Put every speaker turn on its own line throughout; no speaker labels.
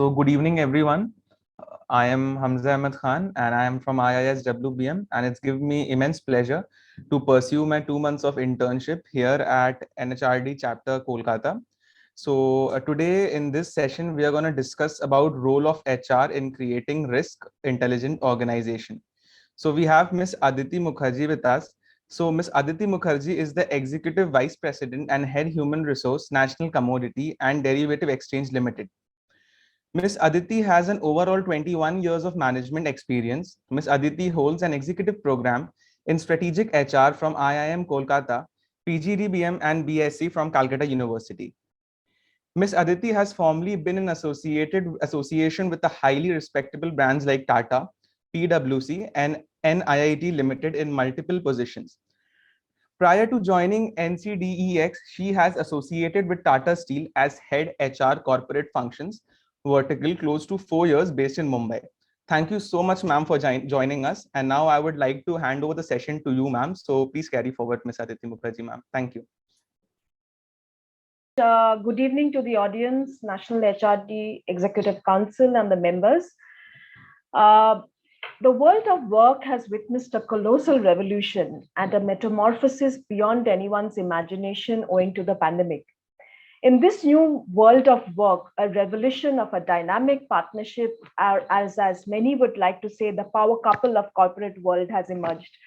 So good evening, everyone. I am Hamza Ahmed Khan and I am from IIS WBM, and it's given me immense pleasure to pursue my 2 months of internship here at NHRD chapter Kolkata. So today in this session, we are going to discuss about role of HR in creating risk intelligent organization. So we have Miss Aditi Mukherjee with us. So Miss Aditi Mukherjee is the Executive Vice President and Head Human Resource, National Commodity and Derivative Exchange Limited. Miss Aditi has an overall 21 years of management experience. Miss Aditi holds an executive program in strategic HR from IIM Kolkata, PGDBM and BSc from Calcutta University. Miss Aditi has formerly been in association with the highly respectable brands like Tata, PwC and NIIT Limited in multiple positions. Prior to joining NCDEX, she has associated with Tata Steel as head HR corporate functions vertical close to 4 years based in Mumbai. Thank you so much, ma'am, for joining us. And now I would like to hand over the session to you, ma'am. So please carry forward, Ms. Aditi Mukherjee, ma'am. Thank you.
Good evening to the audience, National HRD Executive Council and the members. The world of work has witnessed a colossal revolution and a metamorphosis beyond anyone's imagination owing to the pandemic. In this new world of work, a revolution of a dynamic partnership, as many would like to say, the power couple of corporate world has emerged.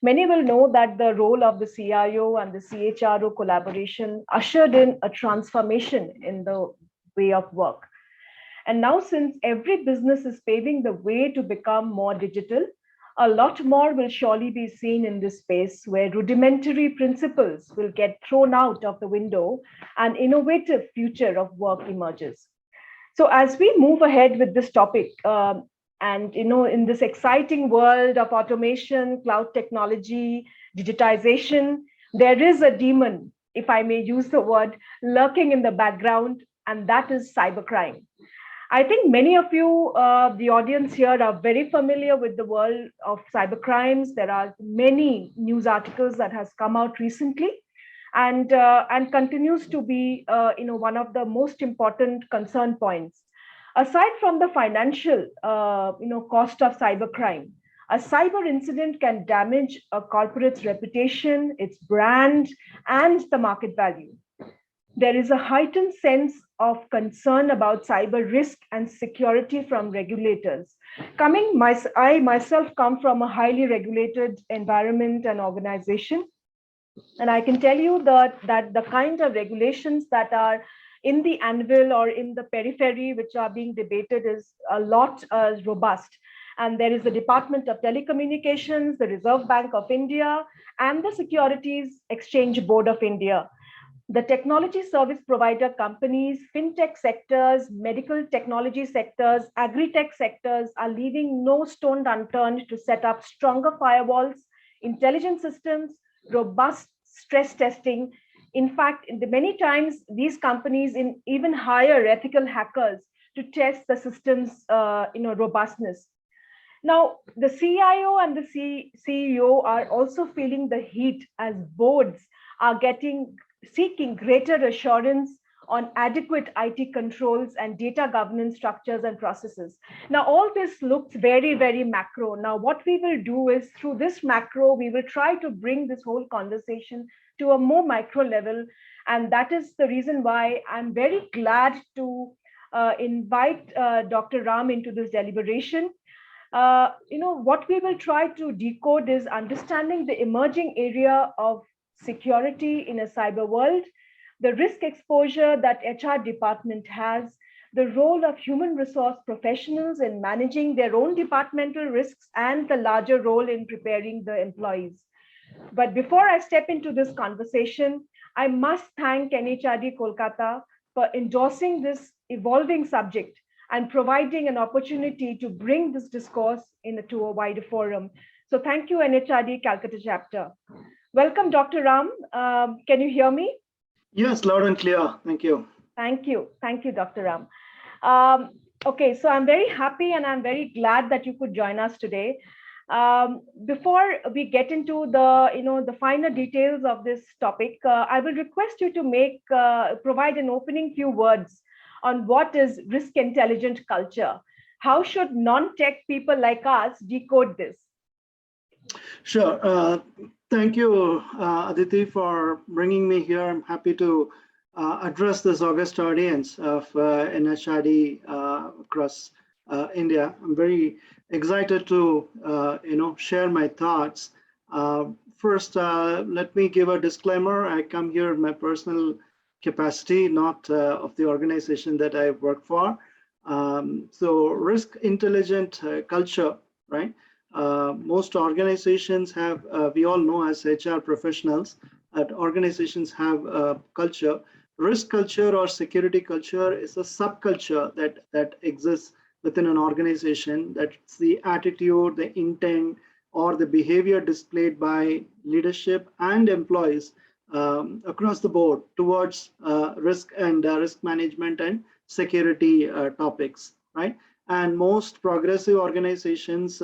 Many will know that the role of the CIO and the CHRO collaboration ushered in a transformation in the way of work. And now, since every business is paving the way to become more digital, a lot more will surely be seen in this space where rudimentary principles will get thrown out of the window and innovative future of work emerges. So as we move ahead with this topic, and in this exciting world of automation, cloud technology, digitization, there is a demon, if I may use the word, lurking in the background, and that is cybercrime. I think many of you, the audience here, are very familiar with the world of cybercrimes. There are many news articles that has come out recently, and continues to be one of the most important concern points. Aside from the financial cost of cybercrime, a cyber incident can damage a corporate's reputation, its brand, and the market value. There is a heightened sense of concern about cyber risk and security from regulators. I myself come from a highly regulated environment and organization, and I can tell you that the kind of regulations that are in the anvil or in the periphery, which are being debated, is a lot robust. And there is the Department of Telecommunications, the Reserve Bank of India, and the Securities Exchange Board of India. The technology service provider companies, fintech sectors, medical technology sectors, agri-tech sectors are leaving no stone unturned to set up stronger firewalls, intelligent systems, robust stress testing. In fact, many times these companies in even hire ethical hackers to test the system's robustness. Now, the CIO and the CEO are also feeling the heat as boards are seeking greater assurance on adequate IT controls and data governance structures and processes. Now, all this looks very, very macro. Now, what we will do is through this macro, we will try to bring this whole conversation to a more micro level. And that is the reason why I'm very glad to invite Dr. Ram into this deliberation. What we will try to decode is understanding the emerging area of security in a cyber world, the risk exposure that HR department has, the role of human resource professionals in managing their own departmental risks, and the larger role in preparing the employees. But before I step into this conversation, I must thank NHRD Kolkata for endorsing this evolving subject and providing an opportunity to bring this discourse to a wider forum. So thank you, NHRD Calcutta chapter. Welcome, Dr. Ram. Can you hear me?
Yes, loud and clear. Thank you.
Thank you. Thank you, Dr. Ram. Okay, so I'm very happy and I'm very glad that you could join us today. Before we get into the finer details of this topic, I will request you to provide an opening few words on what is risk intelligent culture. How should non-tech people like us decode this?
Sure. Thank you, Aditi, for bringing me here. I'm happy to address this august audience of NHRD across India. I'm very excited to share my thoughts. First, let me give a disclaimer. I come here in my personal capacity, not of the organization that I work for. So risk intelligent culture, right? Most organizations have, we all know as HR professionals, that organizations have culture. Risk culture or security culture is a subculture that exists within an organization. That's the attitude, the intent, or the behavior displayed by leadership and employees across the board towards risk and risk management and security topics, right? And most progressive organizations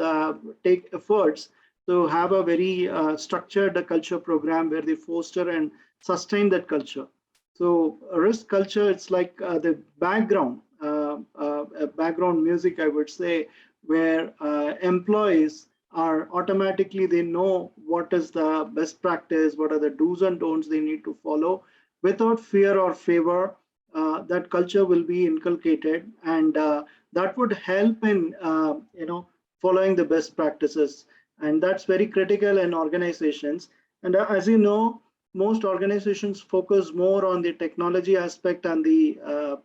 take efforts to have a very structured culture program where they foster and sustain that culture. So risk culture, it's like the background music, I would say, where employees are automatically, they know what is the best practice, what are the do's and don'ts they need to follow without fear or favor. That culture will be inculcated, and that would help in following the best practices, and that's very critical in organizations. And as you know, most organizations focus more on the technology aspect and the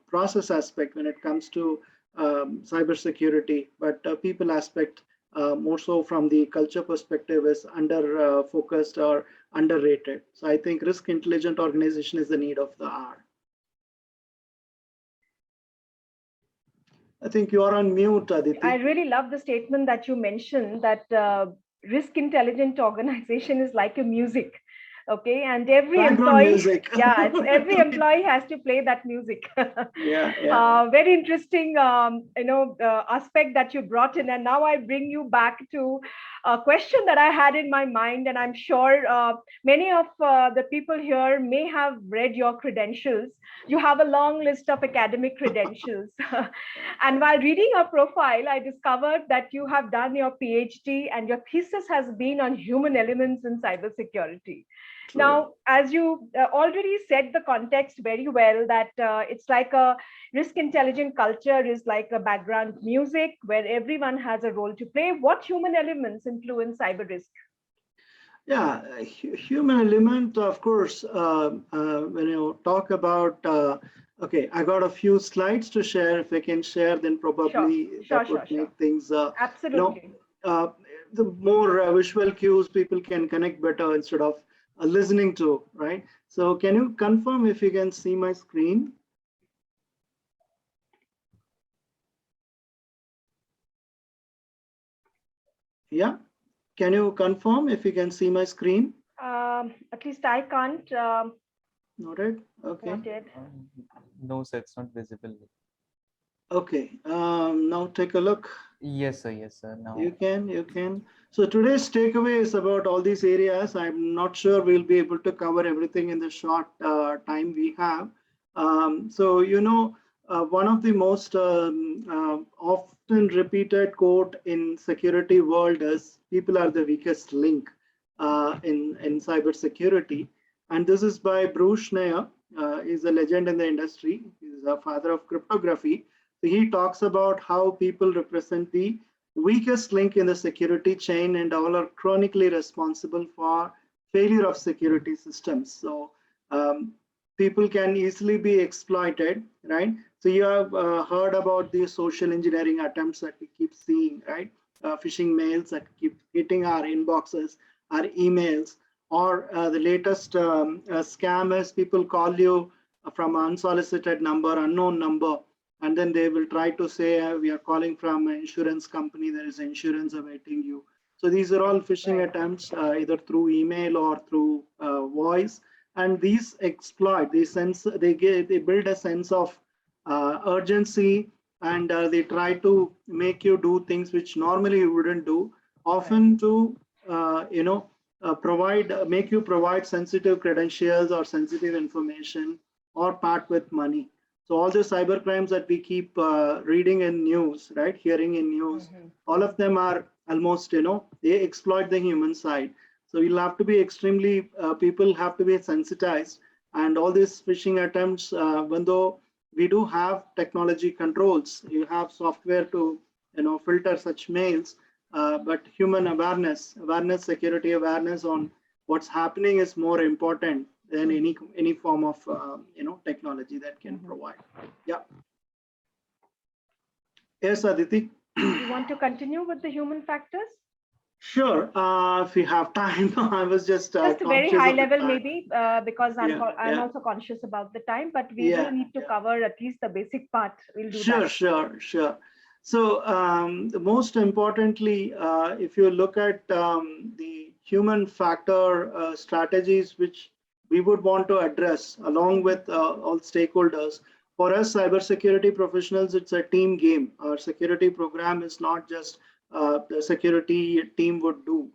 process aspect when it comes to cybersecurity, but people aspect more so from the culture perspective is under focused or underrated. So I think risk intelligent organization is the need of the hour. I think you are on mute, Aditi.
I really love the statement that you mentioned that risk intelligent organization is like a music. Okay, and every employee,
music.
Yeah, every employee has to play that music.
Yeah.
Very interesting, aspect that you brought in. And now I bring you back to a question that I had in my mind, and I'm sure many of the people here may have read your credentials. You have a long list of academic credentials. And while reading your profile, I discovered that you have done your PhD and your thesis has been on human elements in cybersecurity.
True.
Now, as you already said the context very well, that it's like a risk intelligent culture is like a background music where everyone has a role to play. What human elements influence cyber risk?
Yeah, human element, of course, when you talk about, okay, I got a few slides to share. If I can share, then probably that would make things,
absolutely.
The more visual cues people can connect better instead of listening to, right? So can you confirm if you can see my screen? Yeah, can you confirm if you can see my screen?
At least I can't.
Noted. Okay.
Noted.
No, sir, it's not visible.
Okay. Now take a look.
Yes, sir. Yes, sir. Now
you can. So today's takeaway is about all these areas. I'm not sure we'll be able to cover everything in the short time we have. So one of the most often repeated quote in security world is people are the weakest link in cybersecurity. And this is by Bruce Schneier. He's a legend in the industry. He's a father of cryptography. So he talks about how people represent the weakest link in the security chain and all are chronically responsible for failure of security systems. So people can easily be exploited, right? So you have heard about the social engineering attempts that we keep seeing, right? Phishing mails that keep hitting our inboxes, our emails, or the latest scam is people call you from unsolicited number, unknown number, and then they will try to say, we are calling from an insurance company, there is insurance awaiting you. So these are all phishing attempts, either through email or through voice. And these exploit, they build a sense of urgency, and they try to make you do things which normally you wouldn't do, often to, make you provide sensitive credentials or sensitive information or part with money. So all the cyber crimes that we keep reading in news, right, hearing in news, all of them are almost, they exploit the human side. So you'll have to be extremely, people have to be sensitized. And all these phishing attempts, even though we do have technology controls, you have software to, filter such mails, but human awareness, security awareness on what's happening is more important than any form of technology that can provide. Yeah. Yes, Aditi.
You want to continue with the human factors?
Sure. If we have time, I was just
very high level, maybe, because I'm also conscious about the time, but we will need to cover at least the basic part. We'll do that.
Sure. So the most importantly, if you look at the human factor strategies, which we would want to address along with all stakeholders, for us cybersecurity professionals, it's a team game. Our security program is not just the security team would do.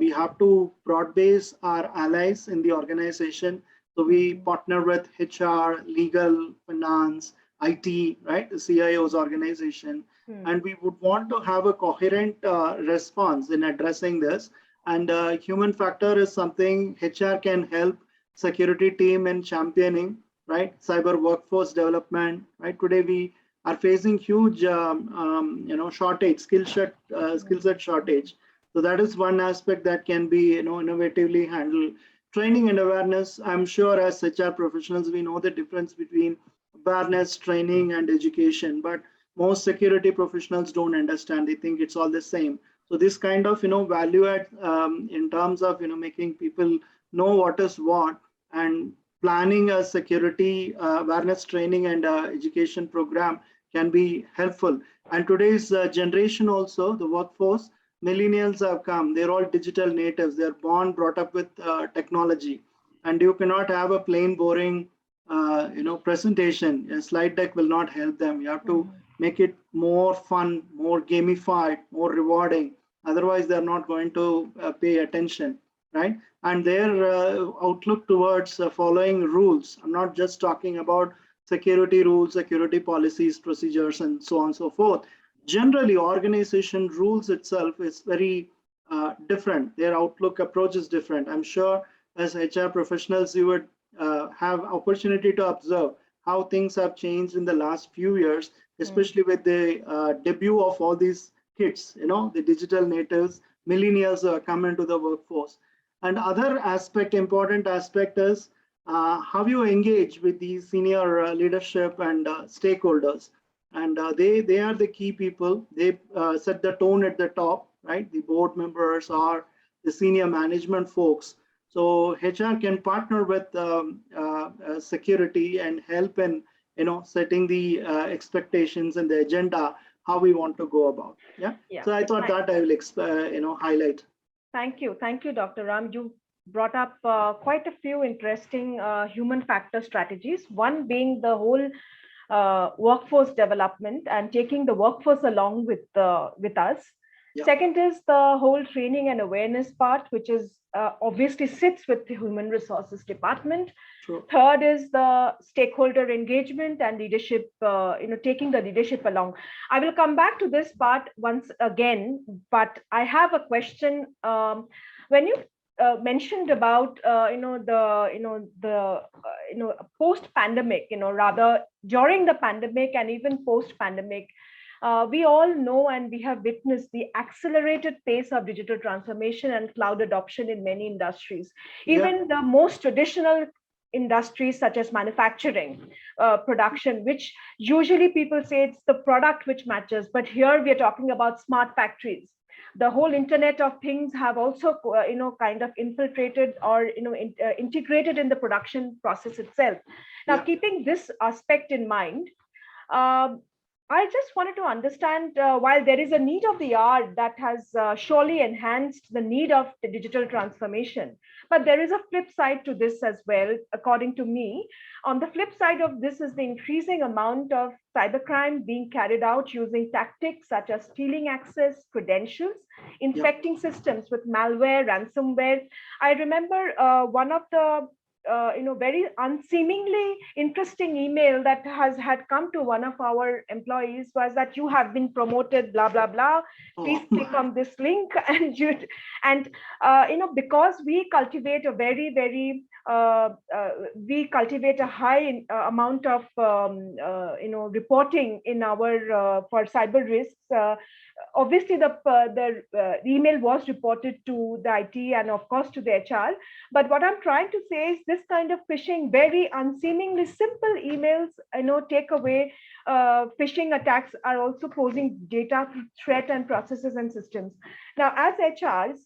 We have to broad base our allies in the organization. So we partner with HR, legal, finance, IT, right, the CIO's organization. And we would want to have a coherent response in addressing this. And human factor is something HR can help security team in championing, right? Cyber workforce development, right? Today we are facing huge, shortage, skill set shortage. So that is one aspect that can be, innovatively handled. Training and awareness. I'm sure as HR professionals, we know the difference between awareness, training, and education. But most security professionals don't understand. They think it's all the same. So this kind of, value add in terms of, making people know what is what, and planning a security awareness training and education program can be helpful. And today's generation also, the workforce, millennials have come. They're all digital natives. They're born, brought up with technology. And you cannot have a plain, boring, presentation. A slide deck will not help them. You have to make it more fun, more gamified, more rewarding. Otherwise, they're not going to pay attention, right? And their outlook towards following rules. I'm not just talking about security rules, security policies, procedures, and so on and so forth. Generally, organization rules itself is very different. Their outlook approach is different. I'm sure as HR professionals, you would have opportunity to observe how things have changed in the last few years, especially with the debut of all these kids, the digital natives, millennials who come into the workforce. And other important aspect is how you engage with these senior leadership and stakeholders. And they are the key people. They set the tone at the top, right? The board members are the senior management folks. So HR can partner with security and help in setting the expectations and the agenda, how we want to go about. Yeah. So I thought that I will highlight.
Thank you, Dr. Ram. You brought up quite a few interesting human factor strategies. One being the whole workforce development and taking the workforce along with us. Yeah. Second is the whole training and awareness part, which is obviously sits with the human resources department. Sure. Third is the stakeholder engagement and leadership, taking the leadership along. I will come back to this part once again, but I have a question. When you mentioned about the post-pandemic, rather during the pandemic and even post-pandemic, we all know and we have witnessed the accelerated pace of digital transformation and cloud adoption in many industries. Even the most traditional industries such as manufacturing, production, which usually people say it's the product which matters, but here we are talking about smart factories. The whole Internet of Things have also, kind of infiltrated or, integrated in the production process itself. Now, keeping this aspect in mind, I just wanted to understand, while there is a need of the hour that has surely enhanced the need of the digital transformation, but there is a flip side to this as well, according to me. On the flip side of this is the increasing amount of cybercrime being carried out using tactics such as stealing access, credentials, infecting systems with malware, ransomware. I remember one of the very unseemingly interesting email that had come to one of our employees was that you have been promoted, blah blah blah. Please click on this link, and because we cultivate a we cultivate a high amount of reporting in our for cyber risks. Obviously, the email was reported to the IT and of course to the HR. But what I'm trying to say is this kind of phishing, very unseemingly simple emails, take away. Phishing attacks are also posing data threat and processes and systems. Now, as HRs,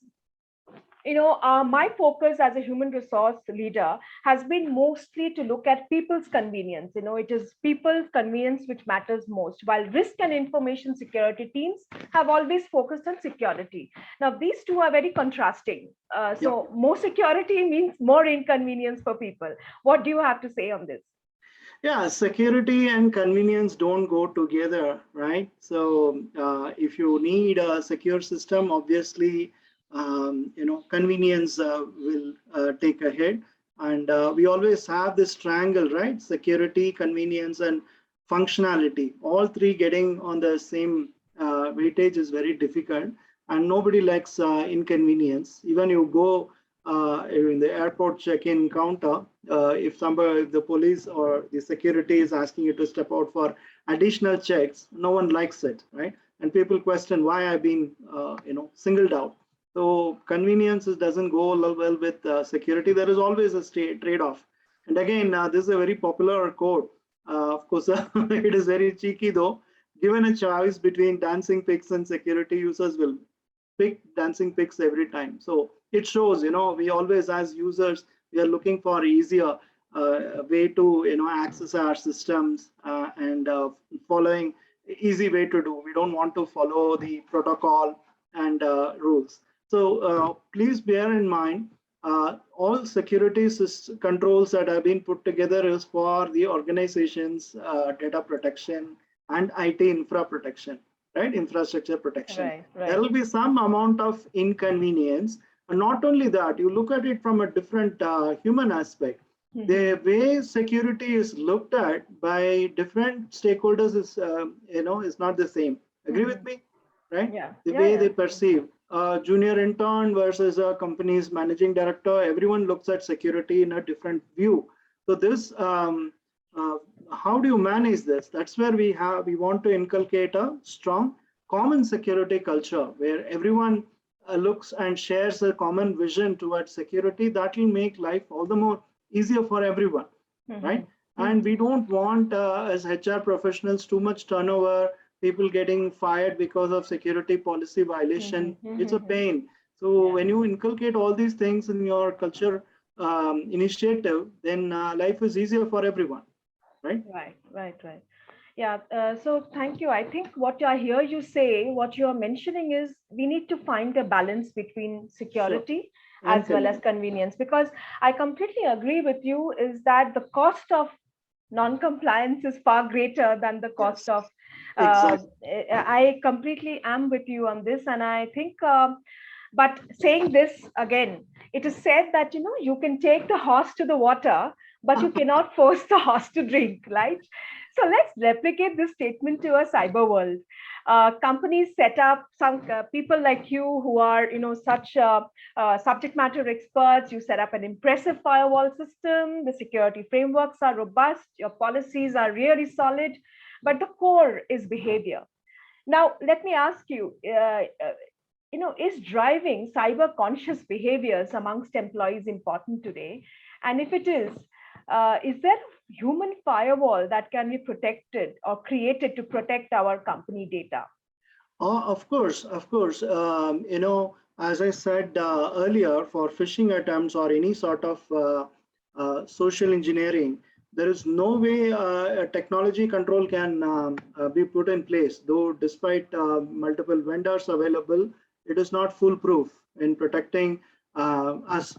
my focus as a human resource leader has been mostly to look at people's convenience. It is people's convenience which matters most, while risk and information security teams have always focused on security. Now, these two are very contrasting. So more security means more inconvenience for people. What do you have to say on this?
Yeah, security and convenience don't go together, right? So if you need a secure system, obviously, convenience will take ahead. And we always have this triangle, right? Security, convenience, and functionality. All three getting on the same weightage is very difficult. And nobody likes inconvenience. Even you go in the airport check-in counter, if the police or the security is asking you to step out for additional checks, no one likes it, right? And people question why I've been, singled out. So convenience doesn't go well with security. There is always a trade-off. And again, this is a very popular quote. Of course, it is very cheeky though. Given a choice between dancing pigs and security, users will pick dancing pigs every time. So it shows, we always, as users, we are looking for easier way to, access our systems and following easy way to do. We don't want to follow the protocol and rules. So please bear in mind, all security controls that have been put together is for the organization's data protection and IT infra protection, right? Infrastructure protection.
Right.
There will be some amount of inconvenience. And not only that, you look at it from a different human aspect. Mm-hmm. The way security is looked at by different stakeholders is, is not the same. Agree with me, right?
Yeah.
The way they perceive. Junior intern versus a company's managing director, everyone looks at security in a different view. So this, how do you manage this? That's where we want to inculcate a strong common security culture where everyone looks and shares a common vision towards security. That will make life all the more easier for everyone, right? And we don't want, as HR professionals, too much turnover, people getting fired because of security policy violation. It's a pain. So when you inculcate all these things in your culture initiative, then life is easier for everyone, right?
Right. Yeah, so thank you. I think what I hear you say, what you're mentioning is we need to find a balance between security as well as convenience, because I completely agree with you is that the cost of non-compliance is far greater than the cost of I completely am with you on this. And I think, but saying this again, it is said that, you can take the horse to the water, but you cannot force the horse to drink, right? So let's replicate this statement to a cyber world. Companies set up some people like you who are, such subject matter experts. You set up an impressive firewall system. The security frameworks are robust. Your policies are really solid, but the core is behavior. Now, let me ask you, is driving cyber conscious behaviors amongst employees important today? And if it is there a human firewall that can be protected or created to protect our company data?
Of course. As I said earlier, for phishing attempts or any sort of social engineering, there is no way a technology control can be put in place. Though despite multiple vendors available, it is not foolproof in protecting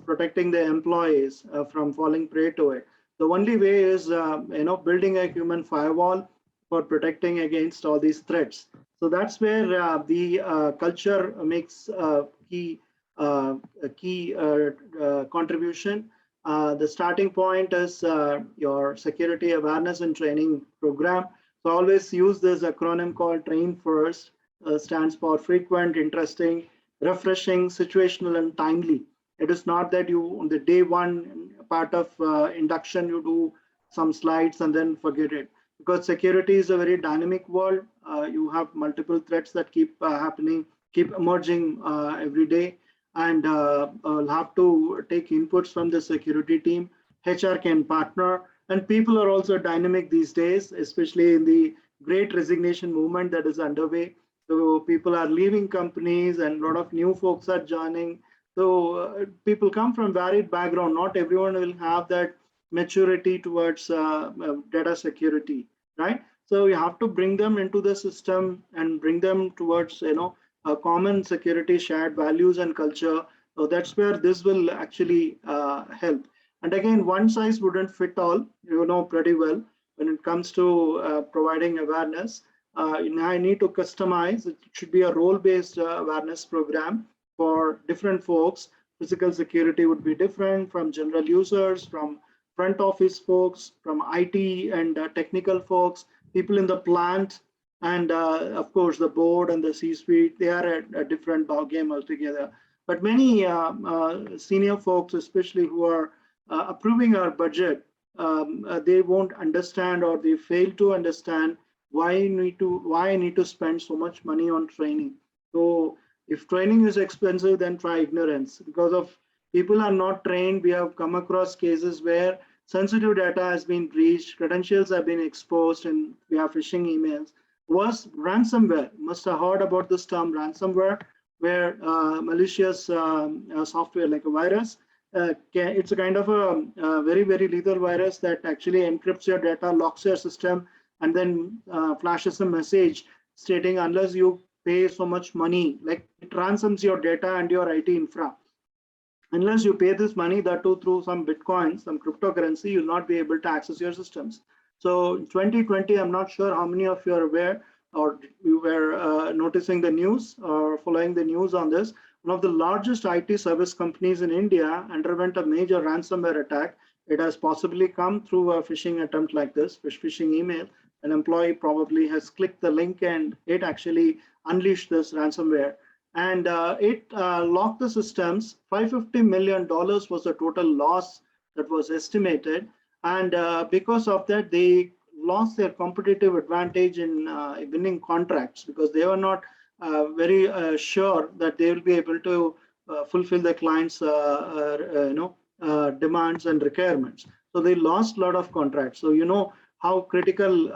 protecting the employees from falling prey to it. The only way is building a human firewall for protecting against all these threats. So that's where the culture makes a key contribution. The starting point is your security awareness and training program. So always use this acronym called Train First, stands for frequent, interesting, refreshing, situational, and timely. It is not that you, on the day one part of induction, you do some slides and then forget it. Because security is a very dynamic world. You have multiple threats that keep happening, keep emerging every day, and will have to take inputs from the security team. HR can partner, and people are also dynamic these days, especially in the great resignation movement that is underway. So people are leaving companies and a lot of new folks are joining. So people come from varied background. Not everyone will have that maturity towards data security, right? So you have to bring them into the system and bring them towards, a common security, shared values and culture. So that's where this will actually help. And again, one size wouldn't fit all, pretty well when it comes to providing awareness. I need to customize. It should be a role-based awareness program for different folks. Physical security would be different from general users, from front office folks, from IT and technical folks, people in the plant, and of course the board and the C-suite. They are a different ballgame altogether. But many senior folks, especially who are approving our budget, they won't understand, or they fail to understand why I need to spend so much money on training. So if training is expensive, then try ignorance. Because of people are not trained, we have come across cases where sensitive data has been breached, credentials have been exposed, and we have phishing emails. Was ransomware. You must have heard about this term ransomware, where malicious software like a virus. It's a kind of a very, very lethal virus that actually encrypts your data, locks your system, and then flashes a message stating unless you pay so much money, like it ransoms your data and your IT infra. Unless you pay this money, that too through some Bitcoin, some cryptocurrency, you'll not be able to access your systems. So in 2020, I'm not sure how many of you are aware or you were noticing the news or following the news on this. One of the largest IT service companies in India underwent a major ransomware attack. It has possibly come through a phishing attempt like this, phishing email. An employee probably has clicked the link and it actually unleashed this ransomware. And it locked the systems. $550 million was the total loss that was estimated. And because of that, they lost their competitive advantage in winning contracts because they were not very sure that they will be able to fulfill the client's demands and requirements. So they lost a lot of contracts. So you know how critical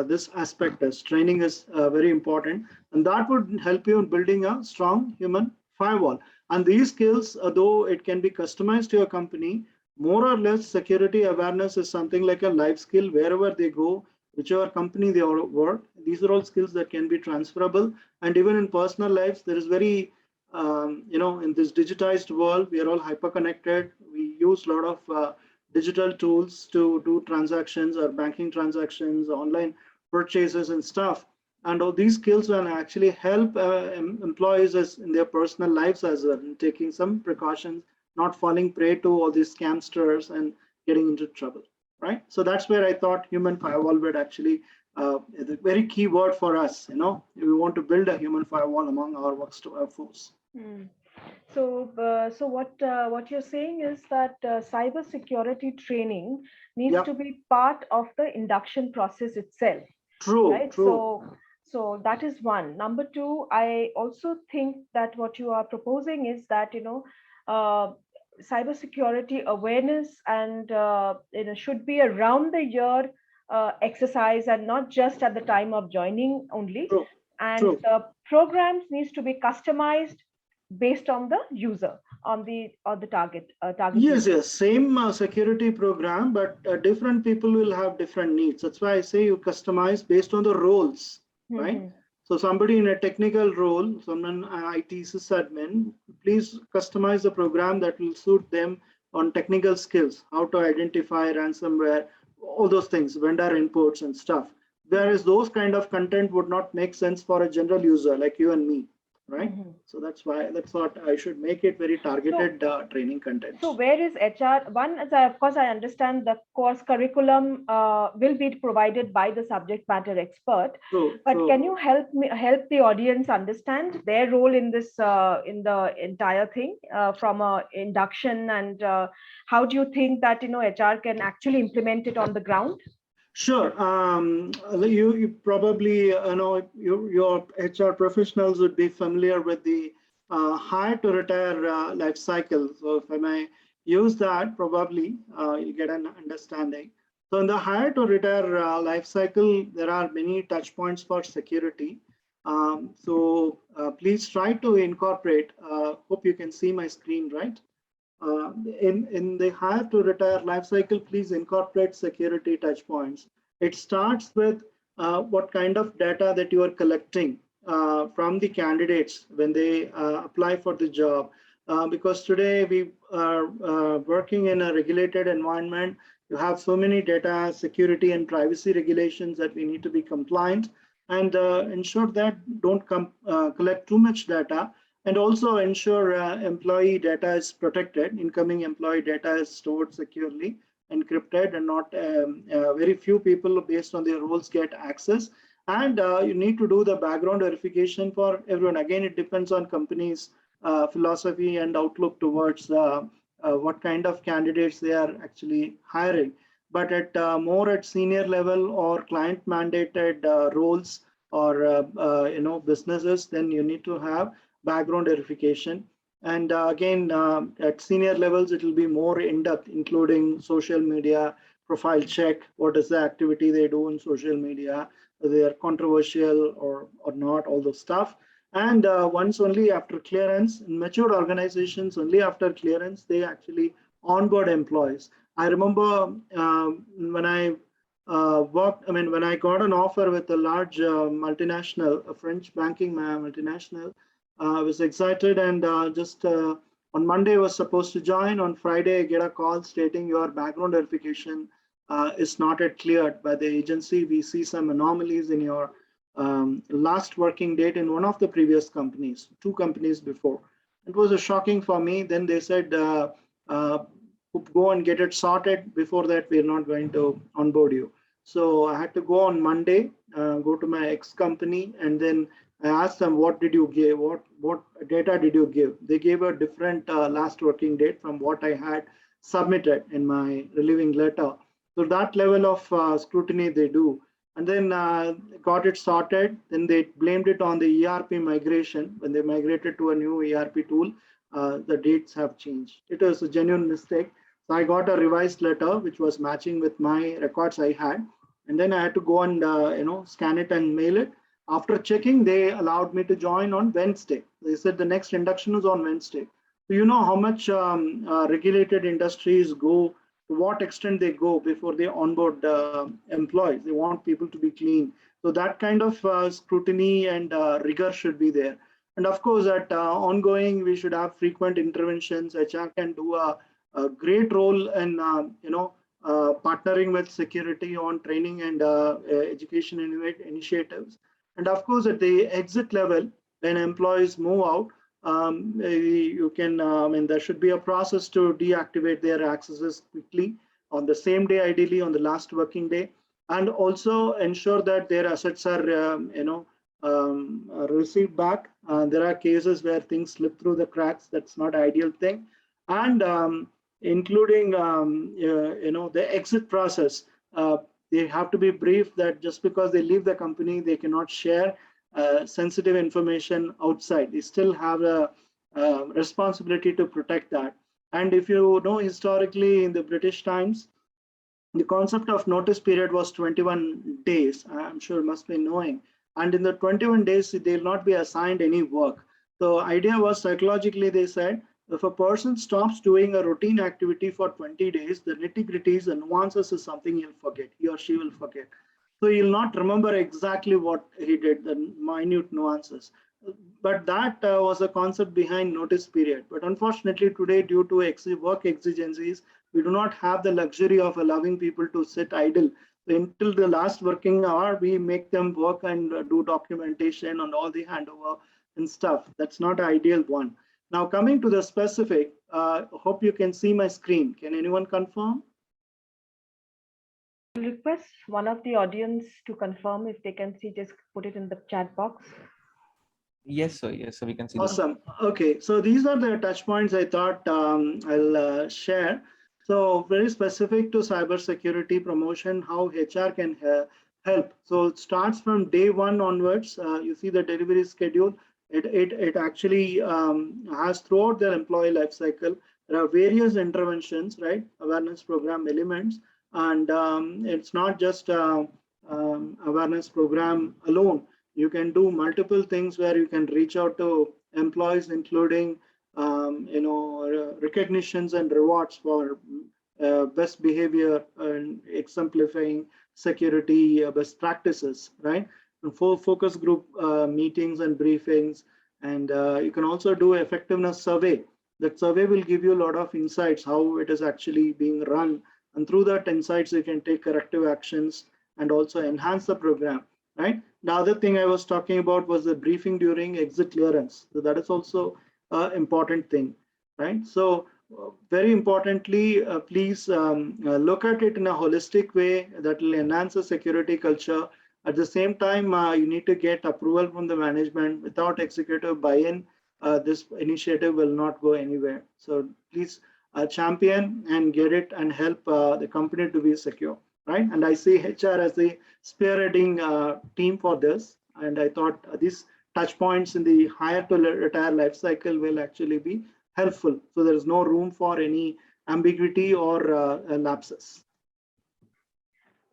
this aspect is. Training is very important, and that would help you in building a strong human firewall. And these skills, though it can be customized to your company, more or less security awareness is something like a life skill wherever they go, whichever company they work. These are all skills that can be transferable. And even in personal lives, there is very, in this digitized world, we are all hyper connected. We use a lot of digital tools to do transactions or banking transactions, online purchases and stuff. And all these skills will actually help employees in their personal lives as well, in taking some precautions, not falling prey to all these scamsters and getting into trouble, right? So that's where I thought human firewall would actually is a very key word for us. We want to build a human firewall among our workforce.
So what you're saying is that cyber security training needs to be part of the induction process itself.
True,
right?
true.
So that is one. Number two, I also think that what you are proposing is that cybersecurity awareness and should be a round the year exercise and not just at the time of joining only.
True.
And
True.
the programs needs to be customized based on the user, on the target.
Yes, same security program, but different people will have different needs. That's why I say you customize based on the roles, right? So somebody in a technical role, someone IT sysadmin, please customize the program that will suit them on technical skills, how to identify ransomware, all those things, vendor inputs and stuff. Whereas those kind of content would not make sense for a general user like you and me, right? So that's why, that's what I should make it very targeted training content.
So where is HR? One is, of course, I understand the course curriculum will be provided by the subject matter expert. But can you help the audience understand their role in this, in the entire thing, from a induction, and how do you think that HR can actually implement it on the ground?
Sure. You probably know your HR professionals would be familiar with the hire to retire life cycle. So if I may use that, probably you'll get an understanding. So in the hire to retire life cycle, there are many touch points for security. Please try to incorporate. Hope you can see my screen, right? In the hire to retire life cycle, please incorporate security touch points. It starts with what kind of data that you are collecting from the candidates when they apply for the job. Because today we are working in a regulated environment. You have so many data security and privacy regulations that we need to be compliant and ensure that don't collect too much data. And also ensure employee data is protected. Incoming employee data is stored securely, encrypted, and not very few people based on their roles get access. And you need to do the background verification for everyone. Again, it depends on companies' philosophy and outlook towards what kind of candidates they are actually hiring. But at more at senior level or client mandated roles or businesses, then you need to have background verification. And again, at senior levels, it will be more in-depth, including social media profile check. What is the activity they do in social media? Whether they are controversial or not, all those stuff. And once only after clearance, in mature organizations, only after clearance, they actually onboard employees. I remember when I when I got an offer with a large multinational, a French banking multinational, I was excited and just on Monday was supposed to join. On Friday, I get a call stating your background verification is not yet cleared by the agency. We see some anomalies in your last working date in one of the previous companies, 2 companies before. It was shocking for me. Then they said, go and get it sorted. Before that, we're not going to onboard you. So I had to go on Monday, go to my ex-company, and then I asked them, what did you give? What data did you give? They gave a different last working date from what I had submitted in my relieving letter. So that level of scrutiny they do. And then got it sorted. Then they blamed it on the ERP migration. When they migrated to a new ERP tool, the dates have changed. It was a genuine mistake. So I got a revised letter, which was matching with my records I had. And then I had to go and scan it and mail it. After checking, they allowed me to join on Wednesday. They said the next induction is on Wednesday. So you know how much regulated industries go, to what extent they go before they onboard employees. They want people to be clean. So that kind of scrutiny and rigor should be there. And of course, at ongoing, we should have frequent interventions. HR can do a great role in partnering with security on training and education initiatives. And of course, at the exit level, when employees move out, you can, there should be a process to deactivate their accesses quickly on the same day, ideally on the last working day, and also ensure that their assets are, received back. There are cases where things slip through the cracks. That's not an ideal thing. And including, the exit process. They have to be briefed that just because they leave the company, they cannot share sensitive information outside. They still have a responsibility to protect that. And if you know, historically in the British times, the concept of notice period was 21 days. I'm sure you must be knowing. And in the 21 days, they'll not be assigned any work. So idea was psychologically, they said, if a person stops doing a routine activity for 20 days, the nitty-gritties and nuances is something he'll forget, he or she will forget. So he'll not remember exactly what he did, the minute nuances. But that was the concept behind notice period. But unfortunately today, due to work exigencies, we do not have the luxury of allowing people to sit idle. So until the last working hour, we make them work and do documentation and all the handover and stuff. That's not an ideal one. Now coming to the specific, hope you can see my screen. Can anyone confirm?
Request one of the audience to confirm if they can see, just put it in the chat box.
Yes, sir. Yes, so we can see.
Awesome. Okay, so these are the touch points I thought I'll share. So very specific to cybersecurity promotion, how HR can help. So it starts from day one onwards. You see the delivery schedule. It actually has throughout their employee life cycle. There are various interventions, right? Awareness program elements, and it's not just awareness program alone. You can do multiple things where you can reach out to employees, including recognitions and rewards for best behavior and exemplifying security best practices, right? And for focus group meetings and briefings, and you can also do effectiveness survey. That survey will give you a lot of insights how it is actually being run, and through that insights you can take corrective actions and also enhance the program, right? The other thing I was talking about was the briefing during exit clearance. So that is also an important thing, right? So very importantly, please look at it in a holistic way that will enhance the security culture. At the same time, you need to get approval from the management. Without executive buy-in, this initiative will not go anywhere. So please champion and get it and help the company to be secure, right? And I see HR as the spearheading team for this. And I thought these touch points in the hire to retire life cycle will actually be helpful. So there is no room for any ambiguity or lapses.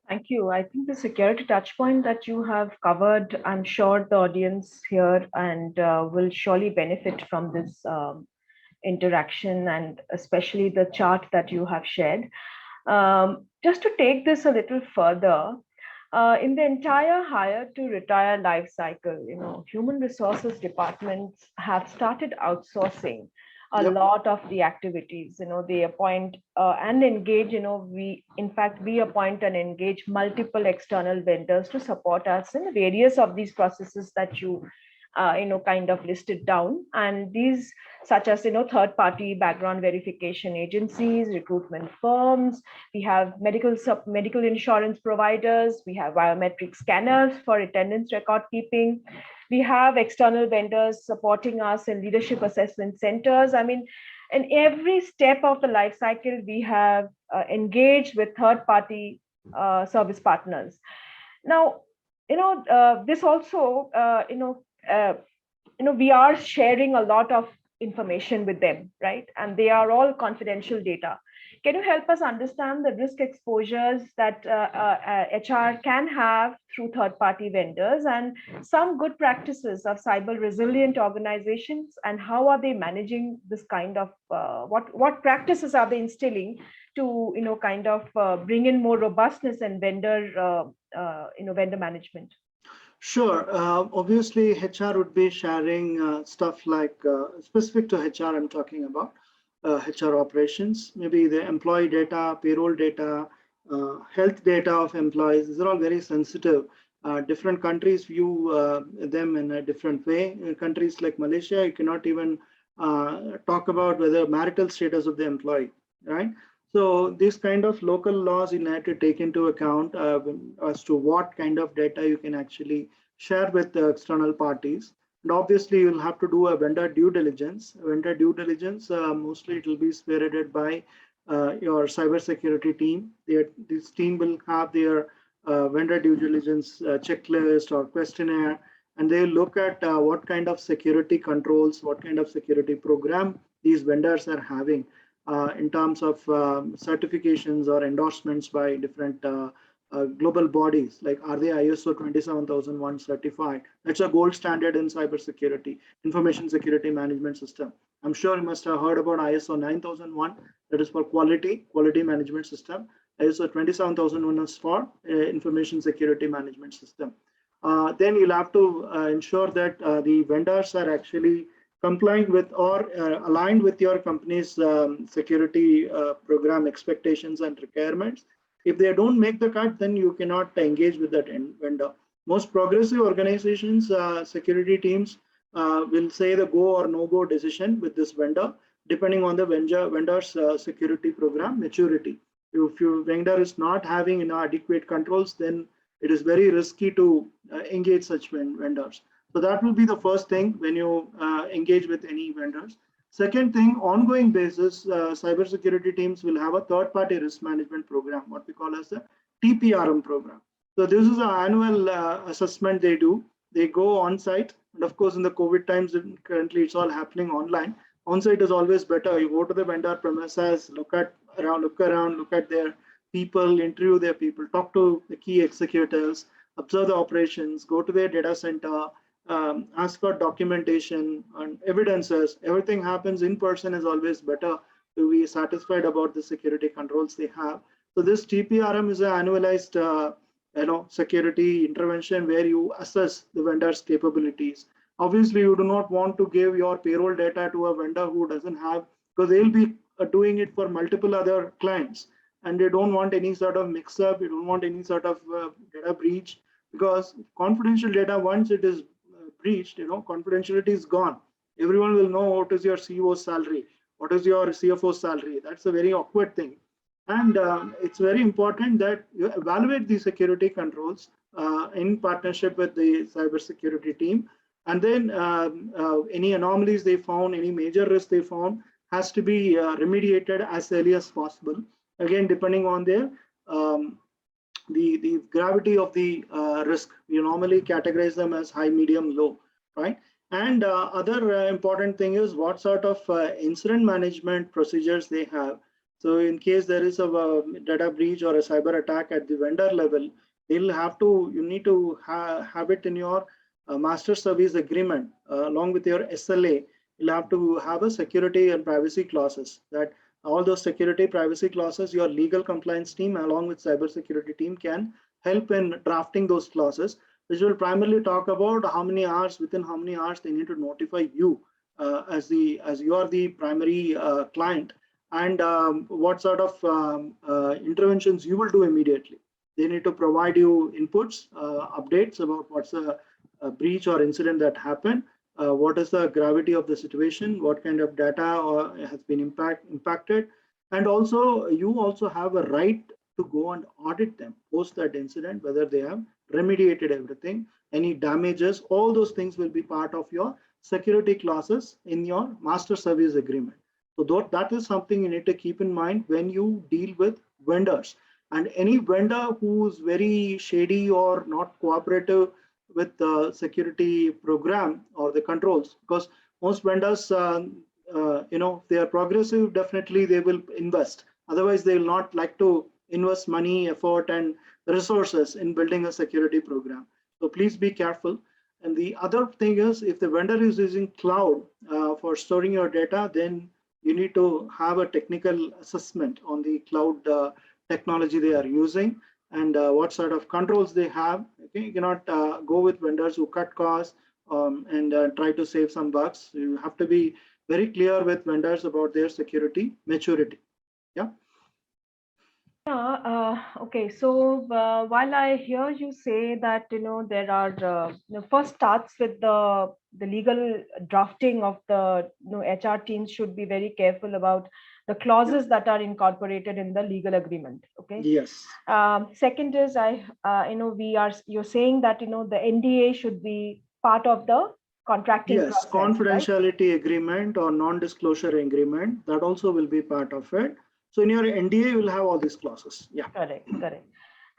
Thank you. I think the security touch point that you have covered, I'm sure the audience here and will surely benefit from this interaction, and especially the chart that you have shared. Just to take this a little further, in the entire hire to retire life cycle, human resources departments have started outsourcing a lot of the activities. They appoint and engage. We appoint and engage multiple external vendors to support us in various of these processes that you kind of listed down, and these such as third party background verification agencies, recruitment firms, we have medical insurance providers, we have biometric scanners for attendance record keeping, we have external vendors supporting us in leadership assessment centers. I mean, in every step of the life cycle, we have engaged with third party service partners. Now, this also, we are sharing a lot of information with them, right? And they are all confidential data. Can you help us understand the risk exposures that HR can have through third-party vendors and some good practices of cyber resilient organizations, and how are they managing this kind of, what practices are they instilling to, kind of bring in more robustness and vendor management?
Sure. Obviously, HR would be sharing stuff like specific to HR. I'm talking about HR operations, maybe the employee data, payroll data, health data of employees. These are all very sensitive. Different countries view them in a different way. In countries like Malaysia, you cannot even talk about whether marital status of the employee, right? So these kind of local laws you have to take into account as to what kind of data you can actually share with the external parties. And obviously, you'll have to do a vendor due diligence. Mostly it will be spearheaded by your cybersecurity team. This team will have their vendor due diligence checklist or questionnaire, and they look at what kind of security controls, what kind of security program these vendors are having. In terms of certifications or endorsements by different global bodies, like are they ISO 27001 certified? That's a gold standard in cybersecurity, information security management system. I'm sure you must have heard about ISO 9001, that is for quality management system. ISO 27001 is for information security management system. Then you'll have to ensure that the vendors are actually complying with or aligned with your company's security program expectations and requirements. If they don't make the cut, then you cannot engage with that vendor. Most progressive organizations, security teams will say the go or no go decision with this vendor, depending on the vendor's security program maturity. If your vendor is not having adequate controls, then it is very risky to engage such vendors. So that will be the first thing when you engage with any vendors. Second thing, ongoing basis, cybersecurity teams will have a third-party risk management program, what we call as the TPRM program. So this is an annual assessment they do. They go on site, and of course, in the COVID times, currently it's all happening online. On site is always better. You go to the vendor premises, look around, look at their people, interview their people, talk to the key executives, observe the operations, go to their data center, ask for documentation and evidences. Everything happens in person is always better to be satisfied about the security controls they have. So this TPRM is an annualized security intervention where you assess the vendor's capabilities. Obviously, you do not want to give your payroll data to a vendor who doesn't have, because they'll be doing it for multiple other clients, and they don't want any sort of mix-up. You don't want any sort of data breach, because confidential data, once it is breached, confidentiality is gone. Everyone will know what is your CEO's salary, what is your CFO's salary. That's a very awkward thing. And it's very important that you evaluate the security controls in partnership with the cybersecurity team. And then any anomalies they found, any major risk they found, has to be remediated as early as possible. Again, depending on their the gravity of the risk. We normally categorize them as high, medium, low, right? And other important thing is what sort of incident management procedures they have. So in case there is a data breach or a cyber attack at the vendor level, you need to have it in your master service agreement along with your SLA. You'll have to have a security and privacy clauses, that all those security privacy clauses, your legal compliance team along with cybersecurity team can help in drafting those clauses, which will primarily talk about within how many hours they need to notify you as you are the primary client, and what sort of interventions you will do immediately. They need to provide you inputs, updates about what's a breach or incident that happened, what is the gravity of the situation, what kind of data has been impacted, and also you also have a right to go and audit them post that incident, whether they have remediated everything, any damages. All those things will be part of your security clauses in your master service agreement. So that is something you need to keep in mind when you deal with vendors. And any vendor who's very shady or not cooperative with the security program or the controls, because most vendors, if they are progressive, definitely they will invest. Otherwise, they will not like to invest money, effort, and resources in building a security program. So please be careful. And the other thing is, if the vendor is using cloud for storing your data, then you need to have a technical assessment on the cloud technology they are using and what sort of controls they have. Okay, you cannot go with vendors who cut costs and try to save some bucks. You have to be very clear with vendors about their security maturity. Yeah.
Okay, so while I hear you say that there are first starts with the legal drafting of the HR teams should be very careful about the clauses that are incorporated in the legal agreement. Okay.
Yes.
Second is you're saying that the NDA should be part of the contracting process.
Confidentiality agreement or non-disclosure agreement, that also will be part of it. So in your NDA, you will have all these clauses. Yeah.
Correct.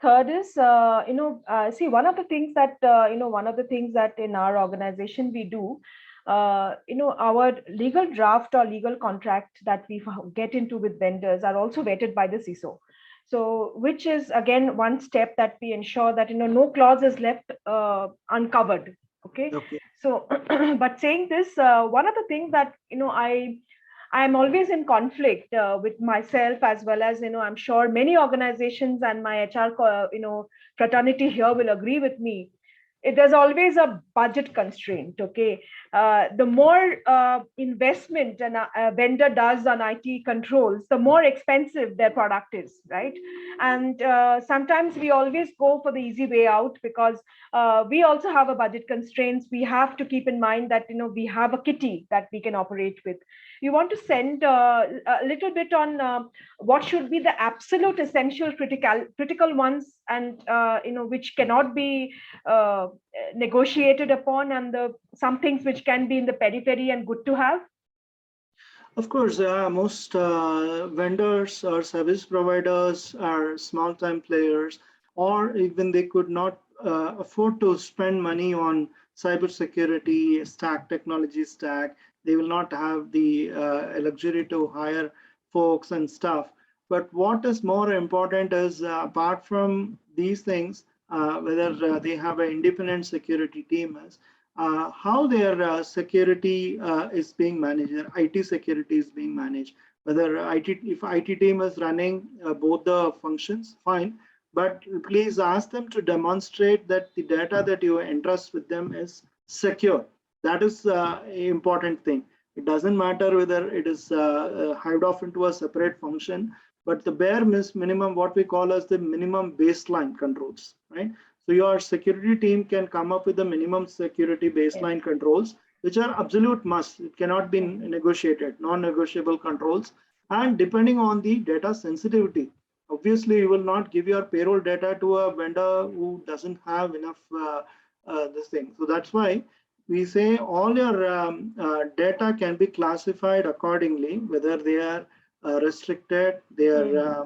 Third is, see, one of the things that in our organization we do, our legal draft or legal contract that we get into with vendors are also vetted by the CISO. So, which is again one step that we ensure that no clause is left uncovered. Okay. So, but saying this, one of the things that I'm always in conflict with myself, as well as I'm sure many organizations and my HR fraternity here will agree with me. there's always a budget constraint. Okay, the more investment a vendor does on IT controls, the more expensive their product is, right? And sometimes we always go for the easy way out because we also have a budget constraints. We have to keep in mind that we have a kitty that we can operate with. You want to send a little bit on what should be the absolute essential critical ones, and which cannot be negotiated upon, and the some things which can be in the periphery and good to have.
Of course, most vendors or service providers are small-time players, or even they could not afford to spend money on cybersecurity stack, technology stack. They will not have the luxury to hire folks and stuff. But what is more important is, apart from these things, whether they have an independent security team is, how their security is being managed, their IT security is being managed. Whether if IT team is running both the functions, fine, but please ask them to demonstrate that the data that you entrust with them is secure. That is an important thing. It doesn't matter whether it is hived off into a separate function, but the bare minimum, what we call as the minimum baseline controls, right? So your security team can come up with the minimum security baseline controls, which are absolute must. It cannot be negotiated, non-negotiable controls. And depending on the data sensitivity, obviously you will not give your payroll data to a vendor who doesn't have enough this thing. So that's why we say all your data can be classified accordingly, whether they are restricted, they are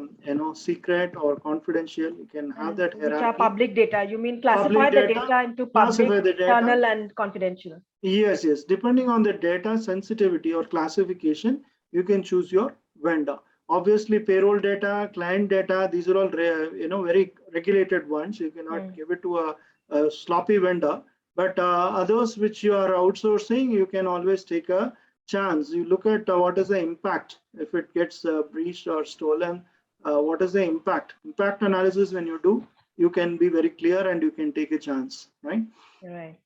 secret or confidential. You can have that hierarchy.
Which are public data. You mean classify the data into public, internal, and confidential?
Yes, yes. Depending on the data sensitivity or classification, you can choose your vendor. Obviously, payroll data, client data, these are all very regulated ones. You cannot give it to a sloppy vendor. But others which you are outsourcing, you can always take a chance. You look at what is the impact if it gets breached or stolen. What is the impact analysis? When you do, you can be very clear and you can take a chance, right?
Right.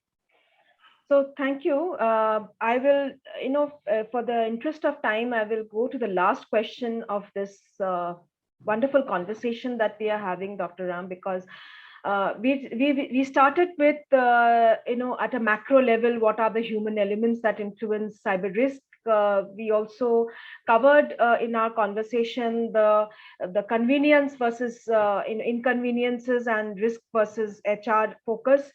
So thank you. I will, for the interest of time, I will go to the last question of this wonderful conversation that we are having, Dr. Ram, because we started with at a macro level, what are the human elements that influence cyber risk. We also covered in our conversation the convenience versus inconveniences and risk versus HR focus.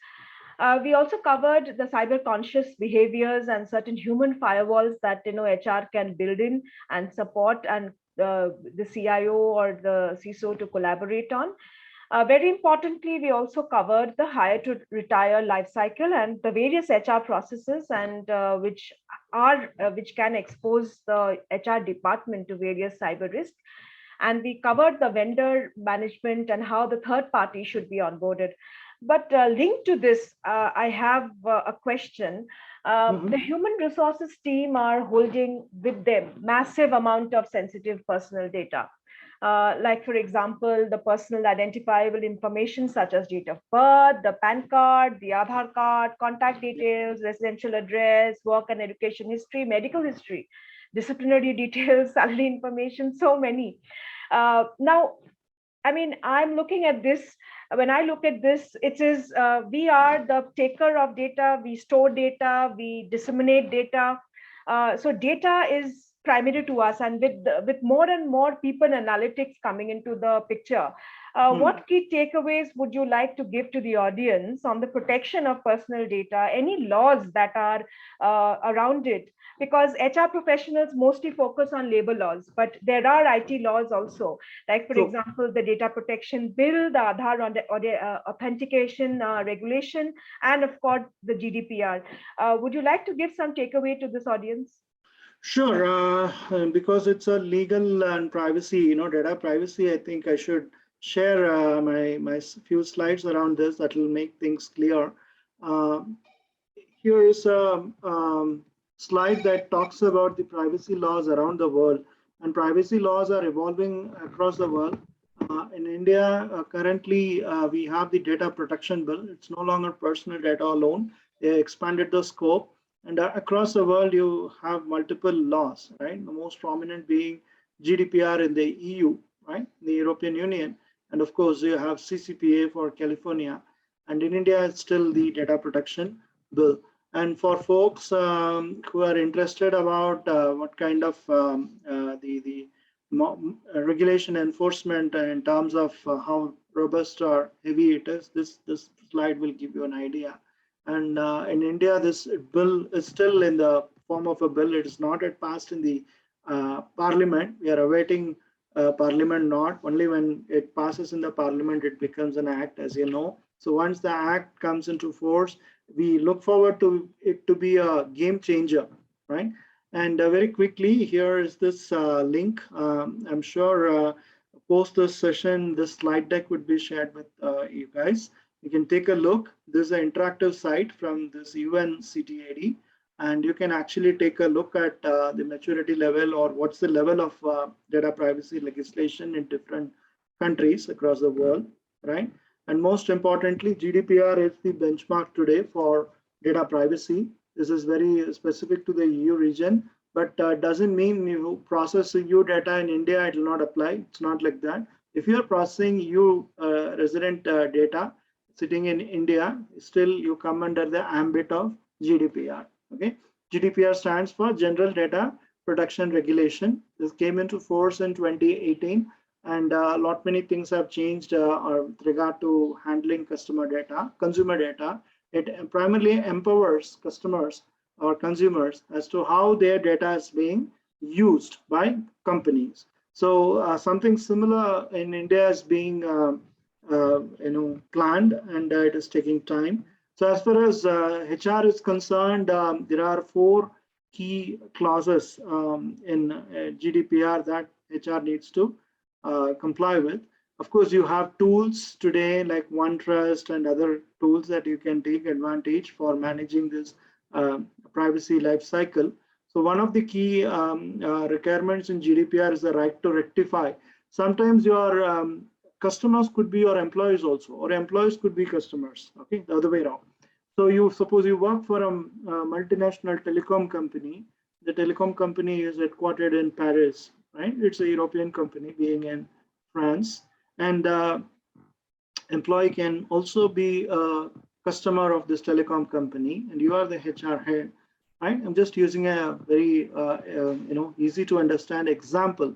We also covered the cyber conscious behaviors and certain human firewalls that HR can build in and support, and the CIO or the CISO to collaborate on. Very importantly, we also covered the hire to retire life cycle and the various HR processes, and which can expose the HR department to various cyber risks. And we covered the vendor management and how the third party should be onboarded. But linked to this, I have a question. The human resources team are holding with them massive amount of sensitive personal data. Like, for example, the personal identifiable information such as date of birth, the PAN card, the Aadhaar card, contact details, residential address, work and education history, medical history, disciplinary details, salary information, so many. Now, I mean, I'm looking at this. When I look at this, it is we are the taker of data, we store data, we disseminate data. So data is primary to us, and with more and more people analytics coming into the picture, what key takeaways would you like to give to the audience on the protection of personal data? Any laws that are around it? Because HR professionals mostly focus on labor laws, but there are IT laws also, like, for example, the data protection bill, the Aadhaar or the authentication regulation, and of course the GDPR. Would you like to give some takeaway to this audience?
Sure, because it's a legal and privacy, data privacy, I think I should share my few slides around this that will make things clear. Here is a slide that talks about the privacy laws around the world, and privacy laws are evolving across the world. In India, currently we have the data protection bill. It's no longer personal data alone. They expanded the scope, and across the world you have multiple laws, right? The most prominent being GDPR in the EU, right? The European Union, and of course you have CCPA for California, and in India it's still the data protection bill. And for folks who are interested about what kind of the regulation enforcement in terms of how robust or heavy it is, this slide will give you an idea. And in India, this bill is still in the form of a bill. It is not yet passed in the parliament. We are awaiting parliament nod. Only when it passes in the parliament, it becomes an act, as you know. So once the act comes into force, we look forward to it to be a game changer, right? And very quickly, here is this link. I'm sure post this session, this slide deck would be shared with you guys. You can take a look. This is an interactive site from this UNCTAD, and you can actually take a look at the maturity level or what's the level of data privacy legislation in different countries across the world, right? And most importantly, GDPR is the benchmark today for data privacy. This is very specific to the EU region, but doesn't mean you process EU data in India, it will not apply. It's not like that. If you're processing EU resident data sitting in India, still you come under the ambit of GDPR. Okay, GDPR stands for General Data Protection Regulation. This came into force in 2018, and a lot many things have changed with regard to handling customer data, consumer data. It primarily empowers customers or consumers as to how their data is being used by companies. So something similar in India is being planned, and it is taking time. So as far as HR is concerned, there are 4 key clauses in GDPR that HR needs to comply with. Of course, you have tools today like OneTrust and other tools that you can take advantage for managing this privacy life cycle. So one of the key requirements in GDPR is the right to rectify. Sometimes your customers could be your employees also, or employees could be customers, okay, the other way around. So you suppose you work for a multinational telecom company. The telecom company is headquartered in Paris, right? It's a European company being in France. And employee can also be a customer of this telecom company, and you are the HR head, right? I'm just using a very easy to understand example.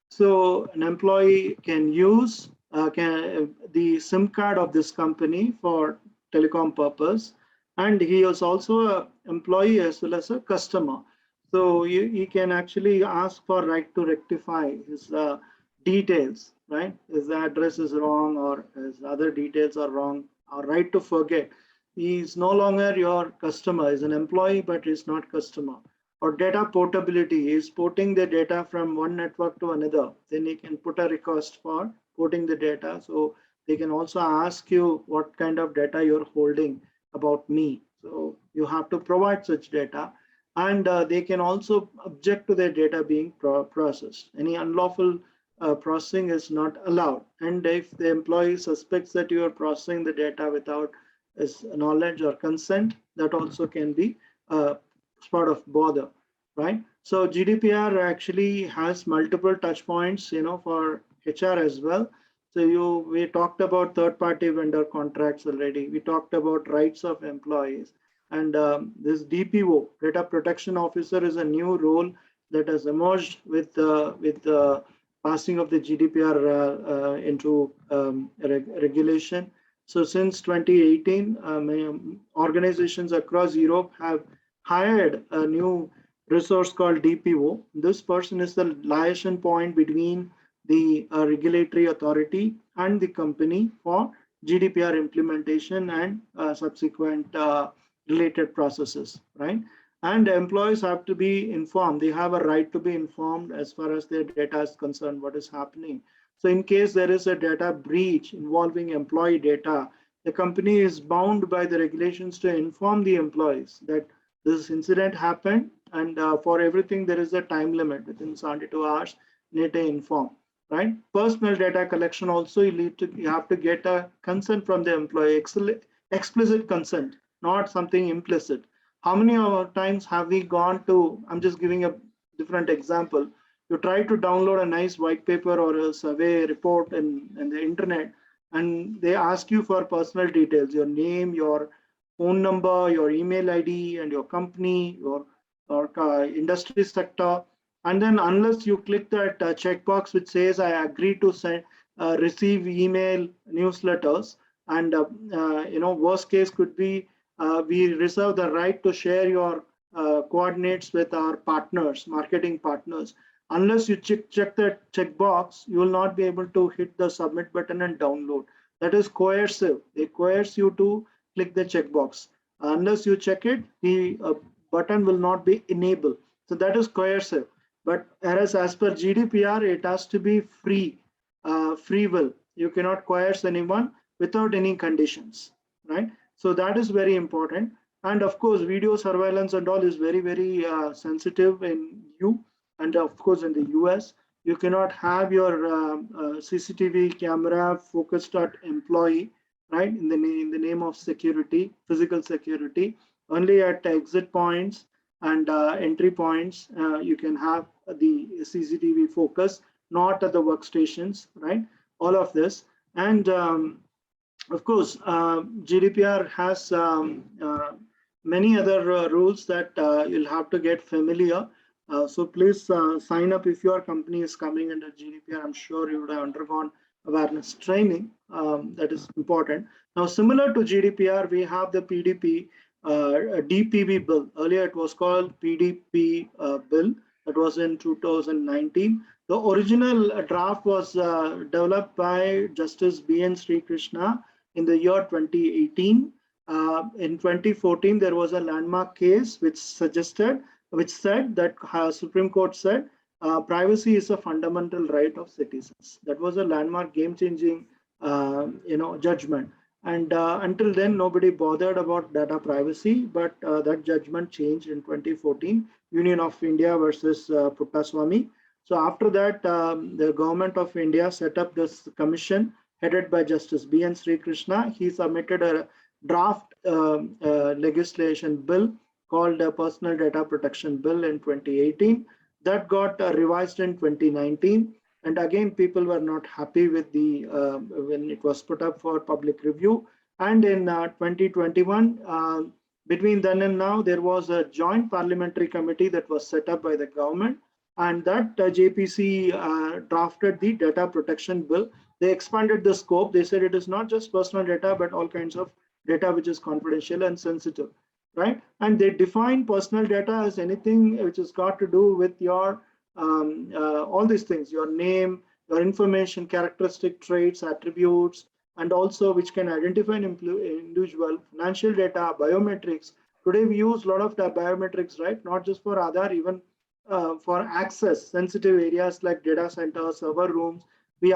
So an employee can use the SIM card of this company for telecom purpose, and he is also an employee as well as a customer. So he can actually ask for right to rectify his details, right? His address is wrong or his other details are wrong, or right to forget. He is no longer your customer. He's an employee, but he's not customer. Or data portability, is porting the data from one network to another. Then he can put a request for porting the data. So they can also ask you what kind of data you're holding about me. So you have to provide such data. And they can also object to their data being processed. Any unlawful processing is not allowed. And if the employee suspects that you are processing the data without his knowledge or consent, that also can be sort of bother, right? So GDPR actually has multiple touch points, for HR as well. So we talked about third-party vendor contracts already. We talked about rights of employees. And this DPO, Data Protection Officer, is a new role that has emerged with the passing of the GDPR into regulation. So since 2018, organizations across Europe have hired a new resource called DPO. This person is the liaison point between the regulatory authority and the company for GDPR implementation and subsequent related processes, right? And employees have to be informed. They have a right to be informed as far as their data is concerned, what is happening. So in case there is a data breach involving employee data, the company is bound by the regulations to inform the employees that this incident happened, and for everything there is a time limit within 72 hours, need to inform, right? Personal data collection also, you have to get a consent from the employee, explicit consent, not something implicit. How many times have we gone to, I'm just giving a different example. You try to download a nice white paper or a survey report in the internet, and they ask you for personal details, your name, your phone number, your email ID, and your company, your industry sector. And then unless you click that checkbox which says I agree to send, receive email newsletters, and worst case could be we reserve the right to share your coordinates with our partners, marketing partners. Unless you check that checkbox, you will not be able to hit the submit button and download. That is coercive. They coerce you to click the checkbox. Unless you check it, the button will not be enabled. So that is coercive. But whereas as per GDPR, it has to be free will. You cannot coerce anyone without any conditions, right? So that is very important. And of course, video surveillance and all is very, very sensitive in EU, and of course in the US. You cannot have your CCTV camera focused at employee, right? In the name of security, physical security, only at exit points and entry points, you can have the CCTV focus, not at the workstations, right? All of this. And of course, GDPR has many other rules that you'll have to get familiar. So please sign up if your company is coming under GDPR. I'm sure you would have undergone awareness training. That is important. Now, similar to GDPR, we have the PDP, DPB bill. Earlier, it was called PDP bill. That was in 2019. The original draft was developed by Justice B.N. Sri Krishna in the year 2018. In 2014, there was a landmark case which said that Supreme Court said privacy is a fundamental right of citizens. That was a landmark, game-changing, judgment. And until then, nobody bothered about data privacy, but that judgment changed in 2014, Union of India versus Puttaswamy. So after that, the government of India set up this commission headed by Justice B.N. Sri Krishna. He submitted a draft legislation bill called the Personal Data Protection Bill in 2018. That got revised in 2019. And again, people were not happy with the when it was put up for public review. And in 2021, between then and now, there was a joint parliamentary committee that was set up by the government, and that JPC drafted the data protection bill. They expanded the scope. They said it is not just personal data, but all kinds of data which is confidential and sensitive, right? And they define personal data as anything which has got to do with your all these things, your name, your information, characteristic traits, attributes, and also which can identify an individual, financial data, biometrics. Today we use a lot of the biometrics, right? Not just for Aadhaar, even for access sensitive areas like data centers, server rooms. We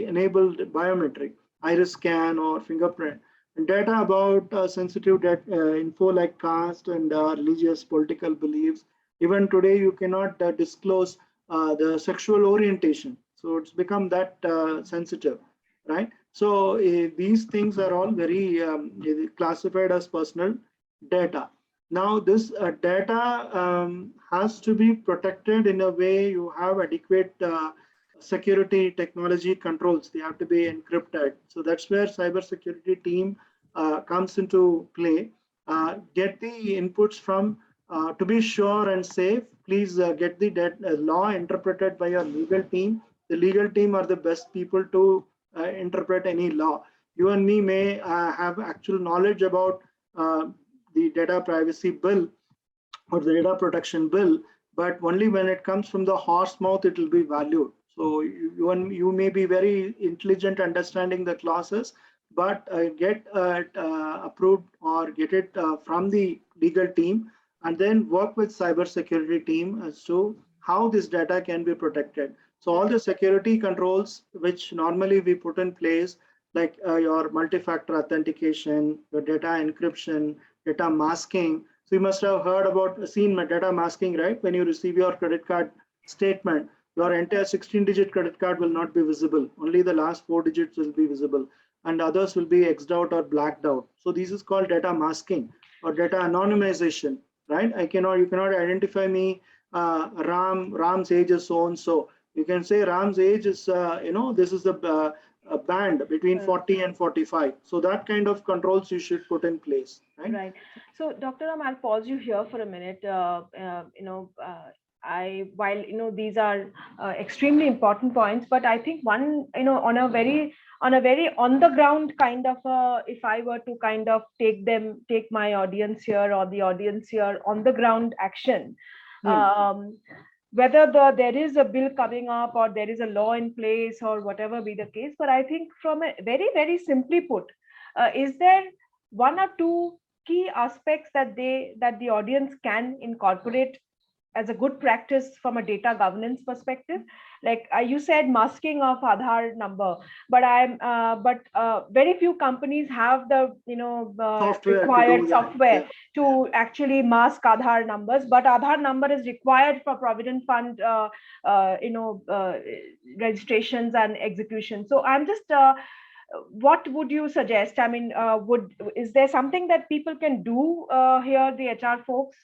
enabled biometric, iris scan or fingerprint. And data about sensitive info like caste and religious, political beliefs. Even today, you cannot disclose the sexual orientation. So it's become that sensitive, right? So these things are all very classified as personal data. Now, this data has to be protected in a way you have adequate security technology controls. They have to be encrypted. So that's where cybersecurity team comes into play. Get the inputs from to be sure and safe, please get the law interpreted by your legal team. The legal team are the best people to interpret any law. You and me may have actual knowledge about the data privacy bill or the data protection bill, but only when it comes from the horse mouth, it will be valued. So you may be very intelligent understanding the clauses, but get approved or get it from the legal team, and then work with cybersecurity team as to how this data can be protected. So all the security controls which normally we put in place, like your multi-factor authentication, your data encryption, data masking. So you must have heard about, seen data masking, right? When you receive your credit card statement, Your entire 16-digit credit card will not be visible. Only the last 4 digits will be visible, and others will be X'd out or blacked out. So this is called data masking or data anonymization, right? You cannot identify me. Ram's age is so and so. You can say Ram's age is, this is a band between 40 and 45. So that kind of controls you should put in place, right?
Right. So, Dr. Ram, I'll pause you here for a minute. While these are extremely important points, but I think one, on a very on the ground kind of, if I were to kind of take my audience here or the audience here on the ground action, whether there is a bill coming up or there is a law in place or whatever be the case, but I think from a very, very simply put, is there one or two key aspects that the audience can incorporate as a good practice from a data governance perspective? Like you said, masking of Aadhaar number, but very few companies have the required software to actually mask Aadhaar numbers. But Aadhaar number is required for Provident Fund, registrations and execution. So I'm just what would you suggest? I mean, is there something that people can do here, the HR folks?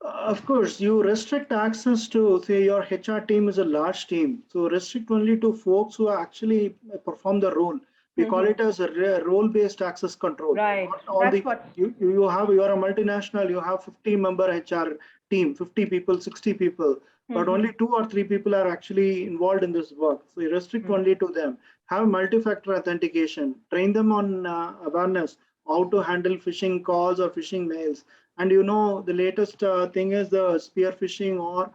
Of course, you restrict access to, say, your HR team is a large team. So restrict only to folks who actually perform the role. We call it as a role-based access control.
Right.
You are a multinational, you have 50-member HR team, 50 people, 60 people, but only 2 or 3 people are actually involved in this work. So you restrict only to them. Have multi-factor authentication, train them on awareness, how to handle phishing calls or phishing mails. And the latest thing is the spear phishing or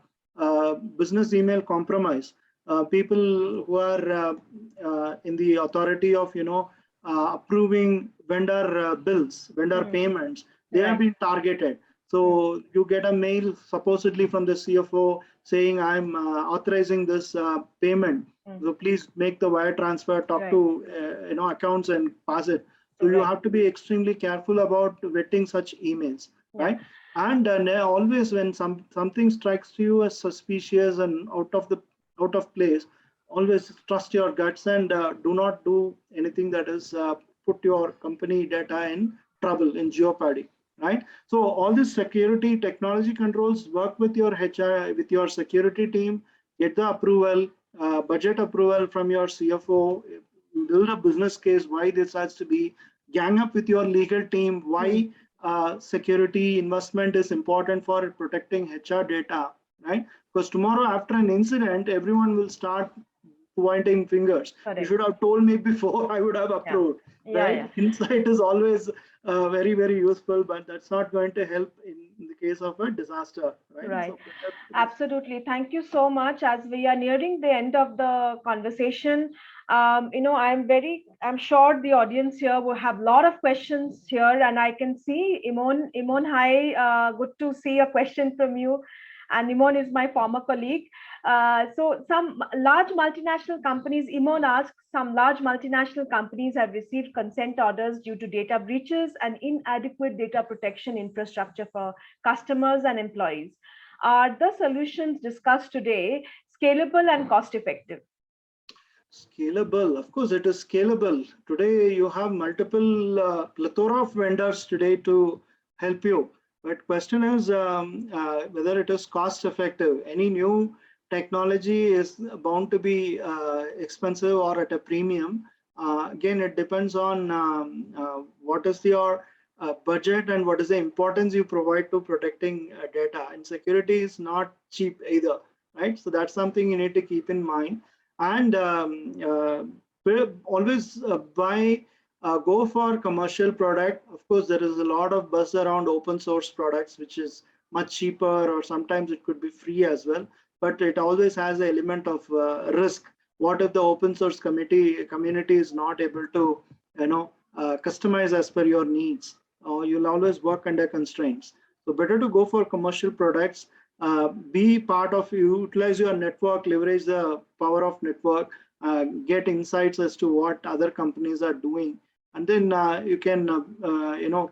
business email compromise. People who are in the authority of, approving vendor bills, vendor payments, they have been targeted. So you get a mail supposedly from the CFO saying, I'm authorizing this payment. So please make the wire transfer, talk to accounts and pass it. So you have to be extremely careful about vetting such emails, right? And always when something strikes you as suspicious and out of place, always trust your guts and do not do anything that is put your company data in trouble, in jeopardy, right? So all these security technology controls, work with your HR, with your security team, get the approval, budget approval from your CFO, build a business case why this has to be, gang up with your legal team, why security investment is important for protecting HR data, right? Because tomorrow after an incident, everyone will start pointing fingers. Correct. You should have told me before, I would have approved, right? Insight is always very, very useful, but that's not going to help in the case of a disaster, right?
Right. So, absolutely. Thank you so much. As we are nearing the end of the conversation, I'm sure the audience here will have a lot of questions here, and I can see Imon, hi, good to see a question from you. And Imon is my former colleague. So some large multinational companies, Imon asks, some large multinational companies have received consent orders due to data breaches and inadequate data protection infrastructure for customers and employees. Are the solutions discussed today scalable and cost effective?
Scalable, of course it is scalable. Today you have multiple plethora of vendors today to help you. But question is whether it is cost effective. Any new technology is bound to be expensive or at a premium. Again, it depends on what is your budget and what is the importance you provide to protecting data. And security is not cheap either, right? So that's something you need to keep in mind. And always go for commercial product. Of course, there is a lot of buzz around open source products, which is much cheaper, or sometimes it could be free as well. But it always has an element of risk. What if the open source community is not able to, customize as per your needs? You'll always work under constraints. So better to go for commercial products. Be part of, utilize your network, leverage the power of network, get insights as to what other companies are doing. And then you can,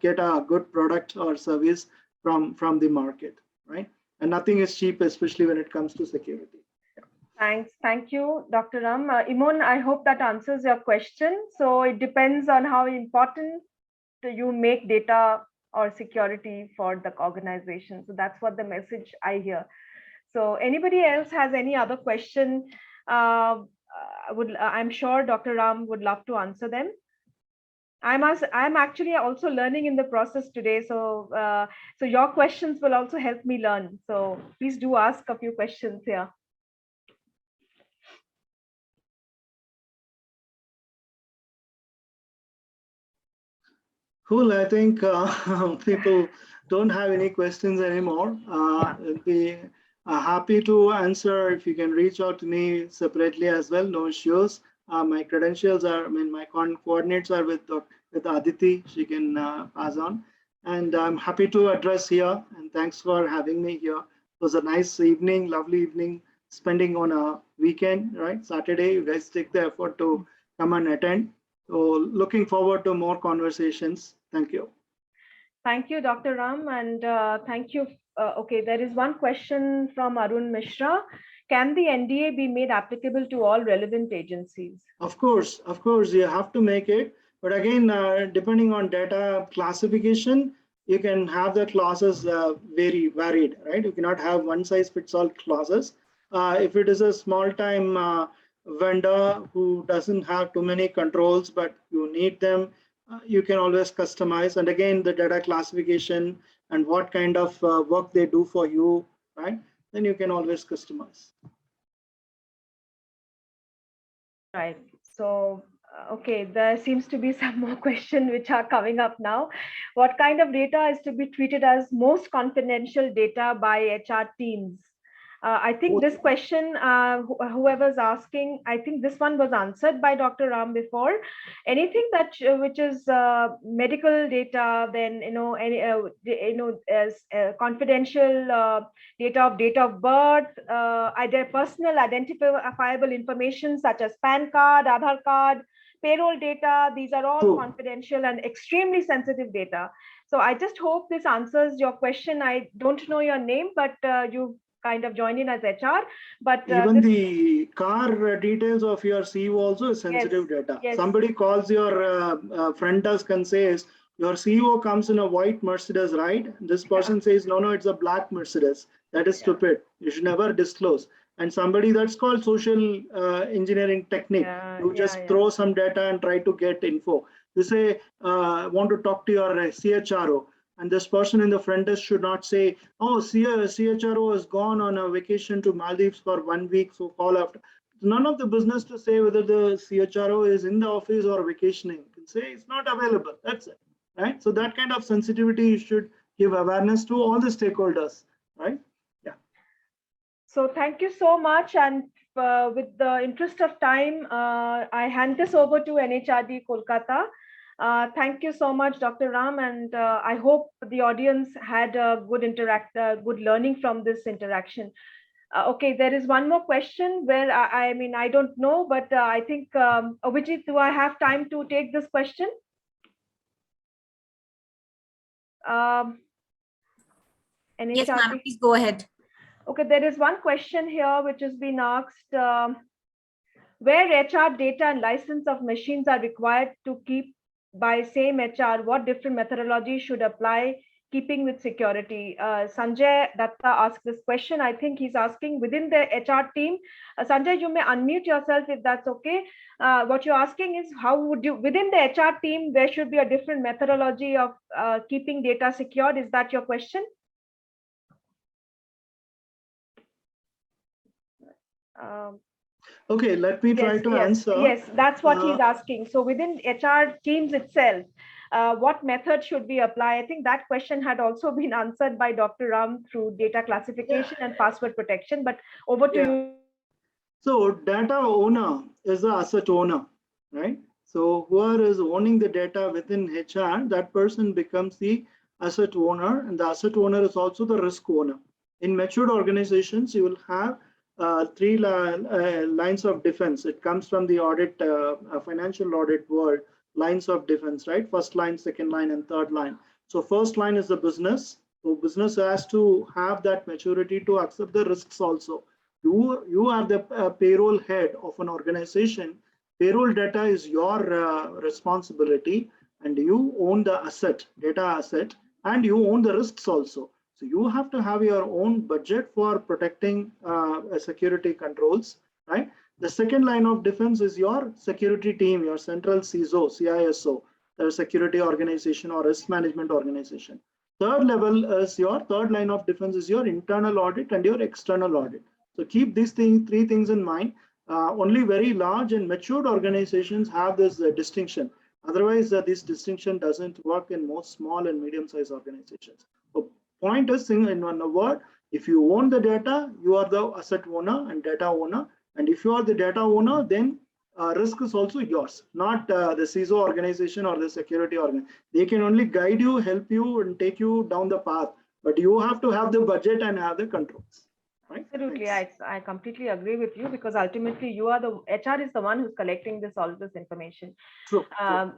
get a good product or service from the market, right? And nothing is cheap, especially when it comes to security.
Thanks. Thank you, Dr. Ram. Imon, I hope that answers your question. So it depends on how important you make data or security for the organization. So that's what the message I hear. So anybody else has any other question? I'm sure Dr. Ram would love to answer them. I'm actually also learning in the process today. So your questions will also help me learn. So please do ask a few questions here.
Cool. I think people don't have any questions anymore. I'll be happy to answer if you can reach out to me separately as well. No issues. My credentials are, I mean, my coordinates are with Aditi. She can pass on. And I'm happy to address here. And thanks for having me here. It was a nice evening, lovely evening, spending on a weekend, right? Saturday. You guys take the effort to come and attend. So looking forward to more conversations. Thank you.
Thank you, Dr. Ram, and thank you. Okay, there is one question from Arun Mishra. Can the NDA be made applicable to all relevant agencies?
Of course, you have to make it. But again, depending on data classification, you can have the clauses very varied, right? You cannot have one size fits all clauses. If it is a small time vendor who doesn't have too many controls, but you need them, you can always customize. And again, the data classification and what kind of work they do for you, right? Then you can always customize.
Right. So, okay, there seems to be some more questions which are coming up now. What kind of data is to be treated as most confidential data by HR teams? I think this question, whoever's asking, I think this one was answered by Dr. Ram before. Anything that which is medical data, then confidential data of birth, personal identifiable information such as PAN card, Aadhaar card, payroll data. These are all confidential and extremely sensitive data. So I just hope this answers your question. I don't know your name, but you kind of joined in as HR, but
even the car details of your CEO also is sensitive data.
Yes.
Somebody calls your front desk and says, your CEO comes in a white Mercedes, right? This person says, no, it's a black Mercedes. That is stupid. You should never disclose. And somebody, that's called social engineering technique. You just throw some data and try to get info. You say, want to talk to your CHRO. And this person in the front desk should not say, oh, CHRO has gone on a vacation to Maldives for 1 week, so call after. None of the business to say whether the CHRO is in the office or vacationing. You can say it's not available. That's it, right? So that kind of sensitivity you should give awareness to all the stakeholders, right? Yeah.
So thank you so much. And with the interest of time, I hand this over to NHRD Kolkata. Thank you so much, Dr. Ram, and I hope the audience had a good learning from this interaction. Okay, there is one more question where I mean, I don't know, but I think, Abhijit, do I have time to take this question?
Yes, ma'am, please go ahead.
Okay, there is one question here which has been asked. Where HR data and license of machines are required to keep by same HR, what different methodology should apply, keeping with security? Sanjay Datta asked this question. I think he's asking within the HR team. Sanjay, you may unmute yourself if that's okay. What you're asking is how would you, within the HR team, there should be a different methodology of keeping data secured. Is that your question?
Okay, let me try to answer.
Yes, that's what he's asking. So within HR teams itself, what method should we apply? I think that question had also been answered by Dr. Ram through data classification and password protection, but over to you.
So data owner is the asset owner, right? So whoever is owning the data within HR, that person becomes the asset owner, and the asset owner is also the risk owner. In matured organizations, you will have three lines of defense. It comes from the audit, financial audit world, lines of defense, right? First line, second line, and third line. So first line is the business. So business has to have that maturity to accept the risks also. You are the payroll head of an organization. Payroll data is your responsibility, and you own the asset, data asset, and you own the risks also. So you have to have your own budget for protecting security controls, right? The second line of defense is your security team, your central CISO, CISO, the security organization or risk management organization. Third line of defense is your internal audit and your external audit. So keep these three things in mind. Only very large and matured organizations have this distinction. Otherwise, this distinction doesn't work in most small and medium-sized organizations. So point is, in one word, if you own the data, you are the asset owner and data owner. And if you are the data owner, then risk is also yours, not the CISO organization or the security organization. They can only guide you, help you, and take you down the path. But you have to have the budget and have the controls. Right?
Absolutely, I completely agree with you, because ultimately you are the HR is the one who's collecting all this information.
True.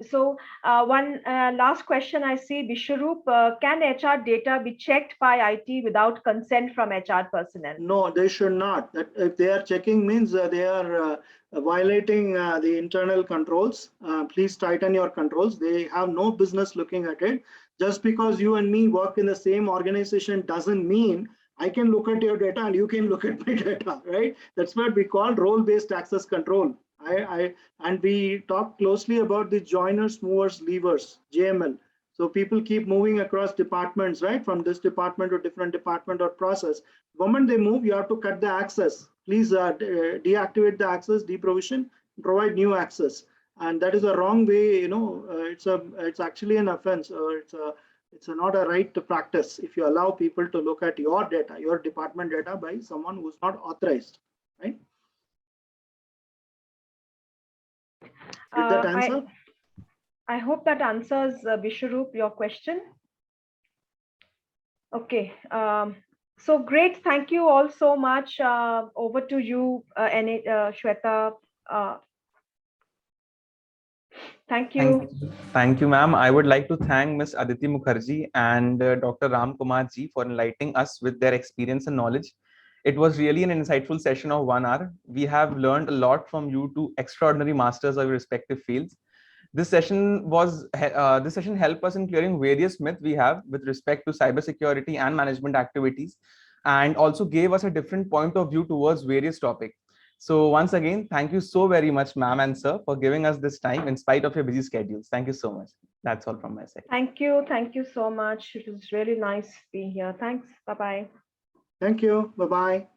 So one last question I see, Vishwaroop, can HR data be checked by IT without consent from HR personnel?
No, they should not. That if they are checking means they are violating the internal controls. Please tighten your controls. They have no business looking at it. Just because you and me work in the same organization doesn't mean I can look at your data and you can look at my data, right? That's what we call role-based access control. And we talk closely about the joiners, movers, leavers, JML. So people keep moving across departments, right? From this department to different department or process. The moment they move, you have to cut the access. Please deactivate the access, deprovision, provide new access. And that is a wrong way, it's actually an offense, or it's not a right to practice if you allow people to look at your data, your department data, by someone who's not authorized, right? Did that answer?
I hope that answers, Vishwaroop, your question. Okay. So great. Thank you all so much. Over to you, Shweta. Thank you.
Thank you, ma'am. I would like to thank Ms. Aditi Mukherjee and Dr. Ram Kumar ji for enlightening us with their experience and knowledge. It was really an insightful session of 1 hour. We have learned a lot from you two extraordinary masters of your respective fields. This session helped us in clearing various myths we have with respect to cybersecurity and management activities, and also gave us a different point of view towards various topics. So once again, thank you so very much, ma'am and sir, for giving us this time in spite of your busy schedules. Thank you so much. That's all from my side.
Thank you. Thank you so much. It was really nice being here. Thanks. Bye-bye.
Thank you. Bye-bye.